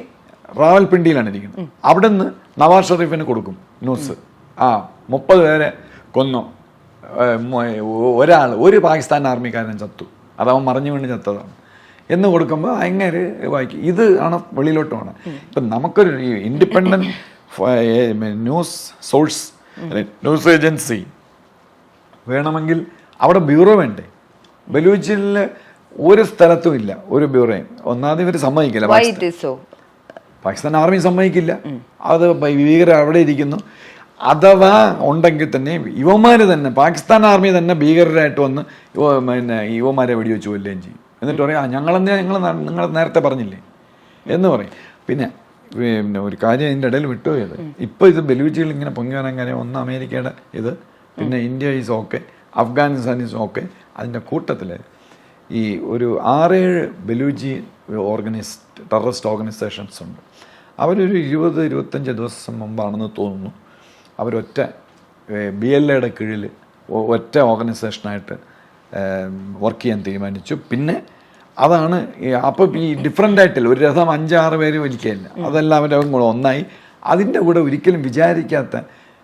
റാവൽപിണ്ടിയിലാണ് ഇരിക്കുന്നത്. അവിടെ നിന്ന് നവാസ് ഷെറീഫിന് കൊടുക്കും ന്യൂസ്, 30 പേരെ കൊന്നു, ഒരു പാകിസ്ഥാൻ ആർമിക്കാരൻ ചത്തു, അതവൻ മറിഞ്ഞു വീണ് ചത്തതാണ് എന്ന് കൊടുക്കുമ്പോൾ അങ്ങനെ വായിക്കും. ഇത് ആണ് വെളിയിലോട്ട് വേണം. ഇപ്പം നമുക്കൊരു independent news source, news agency വേണമെങ്കിൽ അവിടെ ബ്യൂറോ വേണ്ടേ? ബലൂച്ചിൽ ഒരു സ്ഥലത്തും ഇല്ല ഒരു ബ്യൂറോയും. ഒന്നാമത് ഇവർ സമ്മതിക്കില്ല, പാകിസ്ഥാൻ ആർമി സമ്മതിക്കില്ല. അത് ഭീകരർ അവിടെ ഇരിക്കുന്നു. അഥവാ ഉണ്ടെങ്കിൽ തന്നെ യുവമാർ തന്നെ, പാകിസ്ഥാൻ ആർമി തന്നെ ഭീകരരായിട്ട് വന്ന് പിന്നെ യുവമാരെ വെടിവെച്ച് കൊല്ലുകയും ചെയ്യും. എന്നിട്ട് പറയും നിങ്ങൾ നേരത്തെ പറഞ്ഞില്ലേ എന്ന് പറയും. പിന്നെ ഒരു കാര്യം ഇതിൻ്റെ ഇടയിൽ വിട്ടുപോയത്, ഇപ്പോൾ ഇത് ബലൂച്ചികൾ ഇങ്ങനെ പൊങ്ങി വരാൻ കാര്യം ഒന്ന് അമേരിക്കയുടെ ഇത്, പിന്നെ India is okay, Afghanistan is okay. അതിൻ്റെ കൂട്ടത്തിൽ ഈ ഒരു 6-7 ബലൂച്ചി ടെററിസ്റ്റ് ഓർഗനൈസേഷൻസ് ഉണ്ട്. അവരൊരു 20-25 ദിവസം മുമ്പാണെന്ന് തോന്നുന്നു അവരൊറ്റ BLAയുടെ കീഴിൽ ഒറ്റ ഓർഗനൈസേഷനായിട്ട് വർക്ക് ചെയ്യാൻ തീരുമാനിച്ചു. പിന്നെ അതാണ് അപ്പം ഈ ഡിഫറെൻ്റ് ആയിട്ടില്ല, ഒരു രഥം 5-6 പേര് വലിക്കുകയില്ല, അതെല്ലാവരും കൂടെ ഒന്നായി. അതിൻ്റെ കൂടെ ഒരിക്കലും വിചാരിക്കാത്ത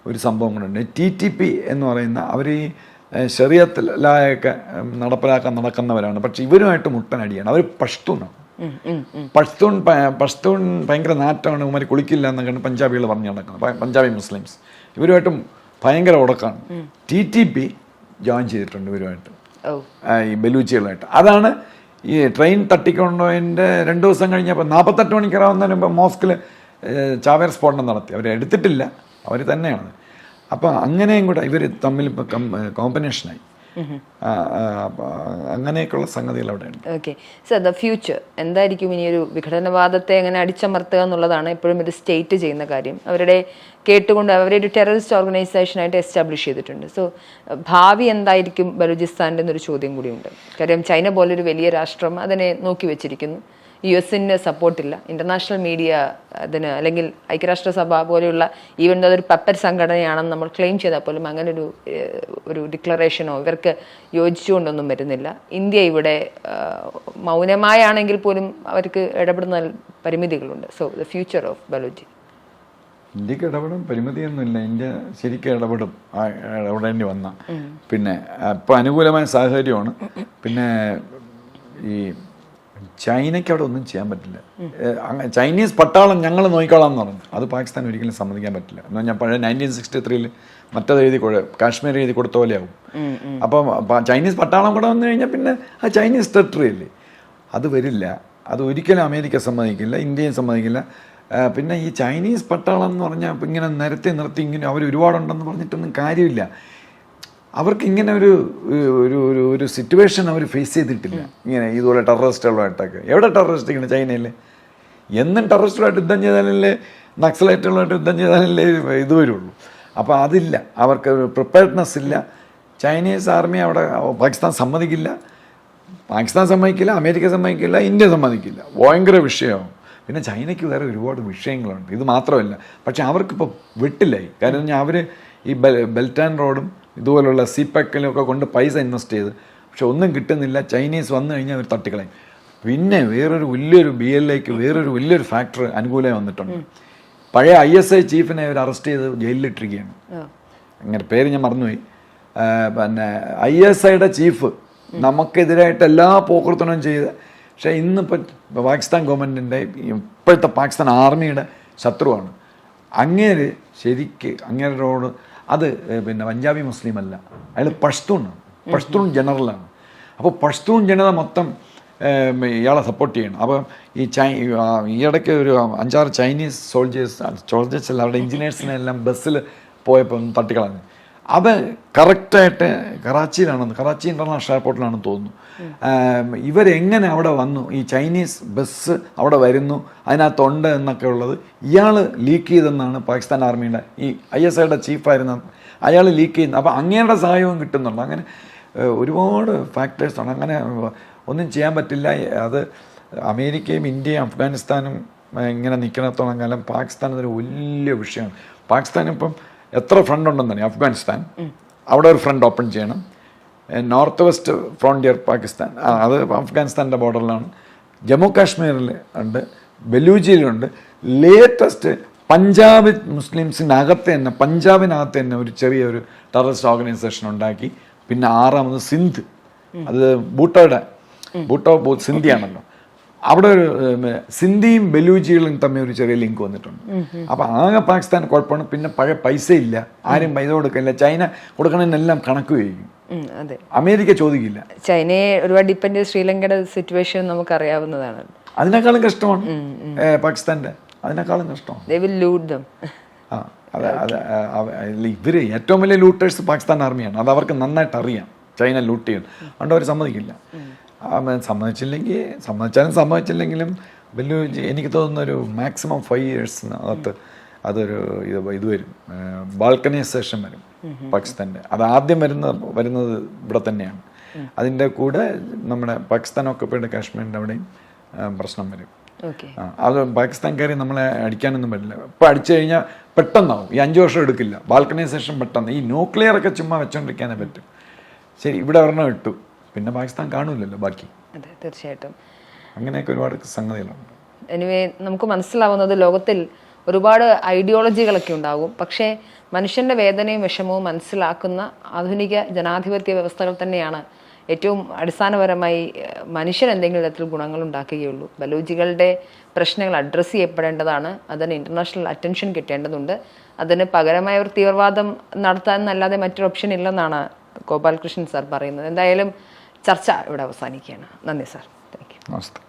ഒരു സംഭവം കൂടെ TTP എന്ന് പറയുന്ന അവർ ഈ ശരീഅത്തിലൊക്കെ നടക്കുന്നവരാണ്. പക്ഷെ ഇവരുമായിട്ട് മുട്ടനടിയാണ്. അവർ പഷ്തൂണാണ്. പഷ്തൂൺ ഭയങ്കര നാറ്റമാണ്, ഇവന്മാർ കുളിക്കില്ല എന്നൊക്കെയാണ് പഞ്ചാബികൾ പറഞ്ഞു നടക്കുന്നത്, പഞ്ചാബി മുസ്ലിംസ്. ഇവരുമായിട്ടും ഭയങ്കര ഉടക്കാണ്. TTP ജോയിൻ ചെയ്തിട്ടുണ്ട് ഇവരുമായിട്ട്, ഈ ബലൂച്ചികളായിട്ട്. അതാണ് ഈ ട്രെയിൻ തട്ടിക്കൊണ്ടതിൻ്റെ 2 ദിവസം കഴിഞ്ഞപ്പോൾ 48 മണിക്കൂറാവുന്നതിന് മുമ്പ് മോസ്കിൽ ചാവേർ സ്ഫോടനം നടത്തി. അവരെ എടുത്തിട്ടില്ല, അവർ തന്നെയാണ്. അപ്പം അങ്ങനെയും കൂടെ ഇവർ തമ്മിൽ ഇപ്പം കോമ്പിനേഷനായി. അങ്ങനെയൊക്കെയുള്ള സംഗതികൾ അവിടെ ഉണ്ട്. ഓക്കെ സർ, ദ ഫ്യൂച്ചർ എന്തായിരിക്കും? ഇനി ഒരു വിഘടനവാദത്തെ എങ്ങനെ അടിച്ചമർത്തുക എന്നുള്ളതാണ് എപ്പോഴും ഒരു സ്റ്റേറ്റ് ചെയ്യുന്ന കാര്യം. അവരുടെ കേട്ടുകൊണ്ട് അവരെ ഒരു ടെററിസ്റ്റ് ഓർഗനൈസേഷനായിട്ട് എസ്റ്റാബ്ലിഷ് ചെയ്തിട്ടുണ്ട്. സോ ഭാവി എന്തായിരിക്കും ബലൂചിസ്ഥാൻ്റെ എന്നൊരു ചോദ്യം കൂടിയുണ്ട്. കാര്യം ചൈന പോലൊരു വലിയ രാഷ്ട്രം അതിനെ നോക്കി വെച്ചിരിക്കുന്നു. US-ന് സപ്പോർട്ടില്ല, ഇൻ്റർനാഷണൽ മീഡിയ അതിന്, അല്ലെങ്കിൽ ഐക്യരാഷ്ട്രസഭ പോലെയുള്ള ഈവൻ അതൊരു പപ്പറ്റ് സംഘടനയാണെന്ന് നമ്മൾ ക്ലെയിം ചെയ്താൽ പോലും അങ്ങനെ ഒരു ഡിക്ലറേഷനോ ഇവർക്ക് യോജിച്ചുകൊണ്ടൊന്നും വരുന്നില്ല. ഇന്ത്യ ഇവിടെ മൗനമായാണെങ്കിൽ പോലും അവർക്ക് ഇടപെടുന്ന പരിമിതികളുണ്ട്. So the future of Balochi. ഇന്ത്യക്ക് ഇടപെടും പരിമിതിയൊന്നുമില്ല. ഇന്ത്യ ശരിക്കും ഇടപെടേണ്ടി വന്ന പിന്നെ ഇപ്പോൾ അനുകൂലമായ സാഹചര്യമാണ്. പിന്നെ ഈ ചൈനയ്ക്ക് അവിടെ ഒന്നും ചെയ്യാൻ പറ്റില്ല. ചൈനീസ് പട്ടാളം ഞങ്ങൾ നോക്കിക്കോളാം എന്ന് പറഞ്ഞു. അത് പാകിസ്ഥാൻ ഒരിക്കലും സമ്മതിക്കാൻ പറ്റില്ല. എന്ന് പറഞ്ഞാൽ പഴയ 1963 മറ്റത് കാശ്മീർ എഴുതി കൊടുത്ത പോലെയാവും. അപ്പം ചൈനീസ് പട്ടാളം കൂടെ വന്നു കഴിഞ്ഞാൽ പിന്നെ ആ ചൈനീസ് ടെറിട്ടറി അല്ലേ, അത് വരില്ല. അത് ഒരിക്കലും അമേരിക്ക സമ്മതിക്കില്ല, ഇന്ത്യയും സമ്മതിക്കില്ല. പിന്നെ ഈ ചൈനീസ് പട്ടാളം എന്ന് പറഞ്ഞാൽ ഇപ്പം ഇങ്ങനെ നിർത്തി ഇങ്ങനെ അവർ ഒരുപാടുണ്ടെന്ന് പറഞ്ഞിട്ടൊന്നും കാര്യമില്ല. അവർക്ക് ഇങ്ങനെ ഒരു സിറ്റുവേഷൻ അവർ ഫേസ് ചെയ്തിട്ടില്ല. ഇങ്ങനെ ഇതുപോലെ ടെററിസ്റ്റുകളുമായിട്ടൊക്കെ. എവിടെ ടെററിസ്റ്റ് ഇങ്ങനെ ചൈനയിൽ? എന്നും ടെററിസ്റ്റുമായിട്ട് യുദ്ധം ചെയ്താലല്ലേ, നക്സലൈറ്റുകളായിട്ട് യുദ്ധം ചെയ്താലല്ലേ ഇത് വരുള്ളൂ. അപ്പോൾ അതില്ല, അവർക്ക് ഒരു പ്രിപ്പയർഡ്നെസ് ഇല്ല. ചൈനീസ് ആർമി അവിടെ പാകിസ്ഥാൻ സമ്മതിക്കില്ല, അമേരിക്ക സമ്മതിക്കില്ല, ഇന്ത്യ സമ്മതിക്കില്ല. ഭയങ്കര വിഷയമാവും. പിന്നെ ചൈനയ്ക്ക് വേറെ ഒരുപാട് വിഷയങ്ങളുണ്ട്, ഇത് മാത്രമല്ല. പക്ഷെ അവർക്കിപ്പോൾ വെട്ടില്ലായി. കാരണം അവർ ഈ ബെൽറ്റ് ആൻഡ് റോഡും ഇതുപോലുള്ള CPEC-ലൊക്കെ കൊണ്ട് പൈസ ഇൻവെസ്റ്റ് ചെയ്ത്, പക്ഷെ ഒന്നും കിട്ടുന്നില്ല. ചൈനീസ് വന്നു കഴിഞ്ഞാൽ അവർ തട്ടിക്കളയും. പിന്നെ വേറൊരു വലിയൊരു BLAക്ക് വേറൊരു വലിയൊരു ഫാക്ടർ അനുകൂലമായി വന്നിട്ടുണ്ട്. പഴയ ISI ചീഫിനെ അവർ അറസ്റ്റ് ചെയ്ത് ജയിലിലിട്ടിരിക്കുകയാണ്. അങ്ങനെ പേര് ഞാൻ മറന്നുപോയി. പിന്നെ ISIയുടെ ചീഫ് നമുക്കെതിരായിട്ട് എല്ലാ പോക്കൃത്തനവും ചെയ്ത്, പക്ഷേ ഇന്നിപ്പോൾ പാകിസ്ഥാൻ ഗവൺമെൻറ്റിൻ്റെ ഇപ്പോഴത്തെ പാകിസ്ഥാൻ ആർമിയുടെ ശത്രുവാണ്. അങ്ങേര് ശരിക്ക് അങ്ങേരോട് അത് പിന്നെ പഞ്ചാബി മുസ്ലിം അല്ല, അയാൾ പഷ്തൂണാണ്, പഷ്തൂൺ ജനറലാണ്. അപ്പോൾ പഷ്തൂൺ ജനത മൊത്തം ഇയാളെ സപ്പോർട്ട് ചെയ്യണം. അപ്പോൾ ഈയിടയ്ക്ക് ഒരു 5-6 ചൈനീസ് സോൾജേഴ്സ് അല്ല, അവരുടെ എഞ്ചിനീയേഴ്സിനെ എല്ലാം ബസ്സിൽ പോയപ്പോൾ തട്ടിക്കളഞ്ഞു. അത് കറക്റ്റായിട്ട് കറാച്ചി ഇൻ്റർനാഷണൽ എയർപോർട്ടിലാണെന്ന് തോന്നുന്നു. ഇവരെങ്ങനെ അവിടെ വന്നു, ഈ ചൈനീസ് ബസ് അവിടെ വരുന്നു, അതിനകത്തുണ്ട് എന്നൊക്കെ ഉള്ളത് ഇയാൾ ലീക്ക് ചെയ്തെന്നാണ് പാകിസ്ഥാൻ ആർമിയുടെ ഈ ISIയുടെ ചീഫായിരുന്ന അയാൾ ലീക്ക് ചെയ്യുന്നത്. അപ്പോൾ അങ്ങയുടെ സഹായവും കിട്ടുന്നുണ്ട്. അങ്ങനെ ഒരുപാട് ഫാക്ടേഴ്സാണ്. അങ്ങനെ ഒന്നും ചെയ്യാൻ പറ്റില്ല. അത് അമേരിക്കയും ഇന്ത്യയും അഫ്ഗാനിസ്ഥാനും ഇങ്ങനെ നിൽക്കണത്തോളം കാലം പാകിസ്ഥാൻ അതൊരു വലിയ വിഷയമാണ്. പാകിസ്ഥാൻ ഇപ്പം എത്ര ഫ്രണ്ട് ഉണ്ടെന്ന് തന്നെ അഫ്ഗാനിസ്ഥാൻ, അവിടെ ഒരു ഫ്രണ്ട് ഓപ്പൺ ചെയ്യണം. നോർത്ത് വെസ്റ്റ് ഫ്രോണ്ടിയർ പാകിസ്ഥാൻ, അത് അഫ്ഗാനിസ്ഥാൻ്റെ ബോർഡറിലാണ്. ജമ്മു കാശ്മീരിൽ ഉണ്ട്, ബലൂജിയിലുണ്ട്. ലേറ്റസ്റ്റ് പഞ്ചാബ് മുസ്ലിംസിനകത്ത് തന്നെ, പഞ്ചാബിനകത്ത് തന്നെ ഒരു ചെറിയൊരു ടെററിസ്റ്റ് ഓർഗനൈസേഷൻ ഉണ്ടാക്കി. പിന്നെ 6ാമത് സിന്ധ്, അത് ഭൂട്ടോ സിന്ധിയാണല്ലോ, അവിടെ ഒരു സിന്ധിയും ബലൂജികളും തമ്മിൽ ഒരു ചെറിയ ലിങ്ക് വന്നിട്ടുണ്ട്. അപ്പൊ ആകെ പാകിസ്ഥാൻ കുഴപ്പമാണ്. പിന്നെ പഴയ പൈസ ഇല്ല, ആരും പൈസ കൊടുക്കില്ല. ചൈന കൊടുക്കണമെന്നെല്ലാം കണക്ക് കഴിക്കും, അമേരിക്ക ചോദിക്കില്ല. ചൈനയെ ഒരുപാട് ഡിപ്പെൻഡ് ചെയ്ത് ശ്രീലങ്കയുടെ സിറ്റുവേഷൻ നമുക്ക് അറിയാവുന്നതാണ്. അതിനേക്കാളും കഷ്ടമാണ് പാകിസ്ഥാന്റെ, അതിനേക്കാളും കഷ്ടമാണ്. ഇവര് ഏറ്റവും വലിയ ലൂട്ടേഴ്സ് പാകിസ്ഥാൻ ആർമിയാണ്. അത് അവർക്ക് നന്നായിട്ട് അറിയാം, ചൈന ലൂട്ട് ചെയ്യും. അതുകൊണ്ട് അവർ സമ്മതിക്കില്ല. സമ്മതിച്ചില്ലെങ്കിലും എനിക്ക് തോന്നുന്ന ഒരു മാക്സിമം 5 ഇയേഴ്സിനകത്ത് അതൊരു ഇത് വരും, ബാൾക്കനൈസേഷൻ വരും പാകിസ്ഥാൻ്റെ. അത് ആദ്യം വരുന്നത് ഇവിടെ തന്നെയാണ്. അതിൻ്റെ കൂടെ നമ്മുടെ പാകിസ്ഥാൻ ഓക്കുപ്പൈഡ് കാശ്മീരിൻ്റെ അവിടെയും പ്രശ്നം വരും. അത് പാകിസ്ഥാൻകാരെ നമ്മളെ അടിക്കാനൊന്നും പറ്റില്ല. ഇപ്പം അടിച്ചു കഴിഞ്ഞാൽ പെട്ടെന്നാവും, ഈ 5 വർഷം എടുക്കില്ല. ബാൾക്കനൈസേഷൻ പെട്ടെന്ന്, ഈ ന്യൂക്ലിയറൊക്കെ ചുമ്മാ വെച്ചോണ്ടിരിക്കാനേ പറ്റും. ശരി, ഇവിടെ ഒരെണ്ണം ഇട്ടു, പിന്നെ പാകിസ്ഥാൻ കാണൂലല്ലോ ബാക്കി. അതെ, തീർച്ചയായിട്ടും അങ്ങനെയൊക്കെ ഒരുപാട് സംഗതികളുണ്ട്. എനിവേ, നമുക്ക് മനസ്സിലാവുന്നത് ലോകത്തിൽ ഒരുപാട് ഐഡിയോളജികളൊക്കെ ഉണ്ടാകും, പക്ഷേ മനുഷ്യൻ്റെ വേദനയും വിഷമവും മനസ്സിലാക്കുന്ന ആധുനിക ജനാധിപത്യ വ്യവസ്ഥകൾ തന്നെയാണ് ഏറ്റവും അടിസ്ഥാനപരമായി മനുഷ്യൻ എന്തെങ്കിലും തരത്തിൽ ഗുണങ്ങൾ ഉണ്ടാക്കുകയുള്ളൂ. ബലൂജികളുടെ പ്രശ്നങ്ങൾ അഡ്രസ്സ് ചെയ്യപ്പെടേണ്ടതാണ്, അതിന് ഇൻ്റർനാഷണൽ അറ്റൻഷൻ കിട്ടേണ്ടതുണ്ട്. അതിന് പകരമായ ഒരു തീവ്രവാദം നടത്താനല്ലാതെ മറ്റൊരു ഓപ്ഷൻ ഇല്ലെന്നാണ് ഗോപാലകൃഷ്ണൻ സാർ പറയുന്നത്. എന്തായാലും ചർച്ച ഇവിടെ അവസാനിക്കുകയാണ്. നന്ദി സാർ. Thank you. നമസ്തേ.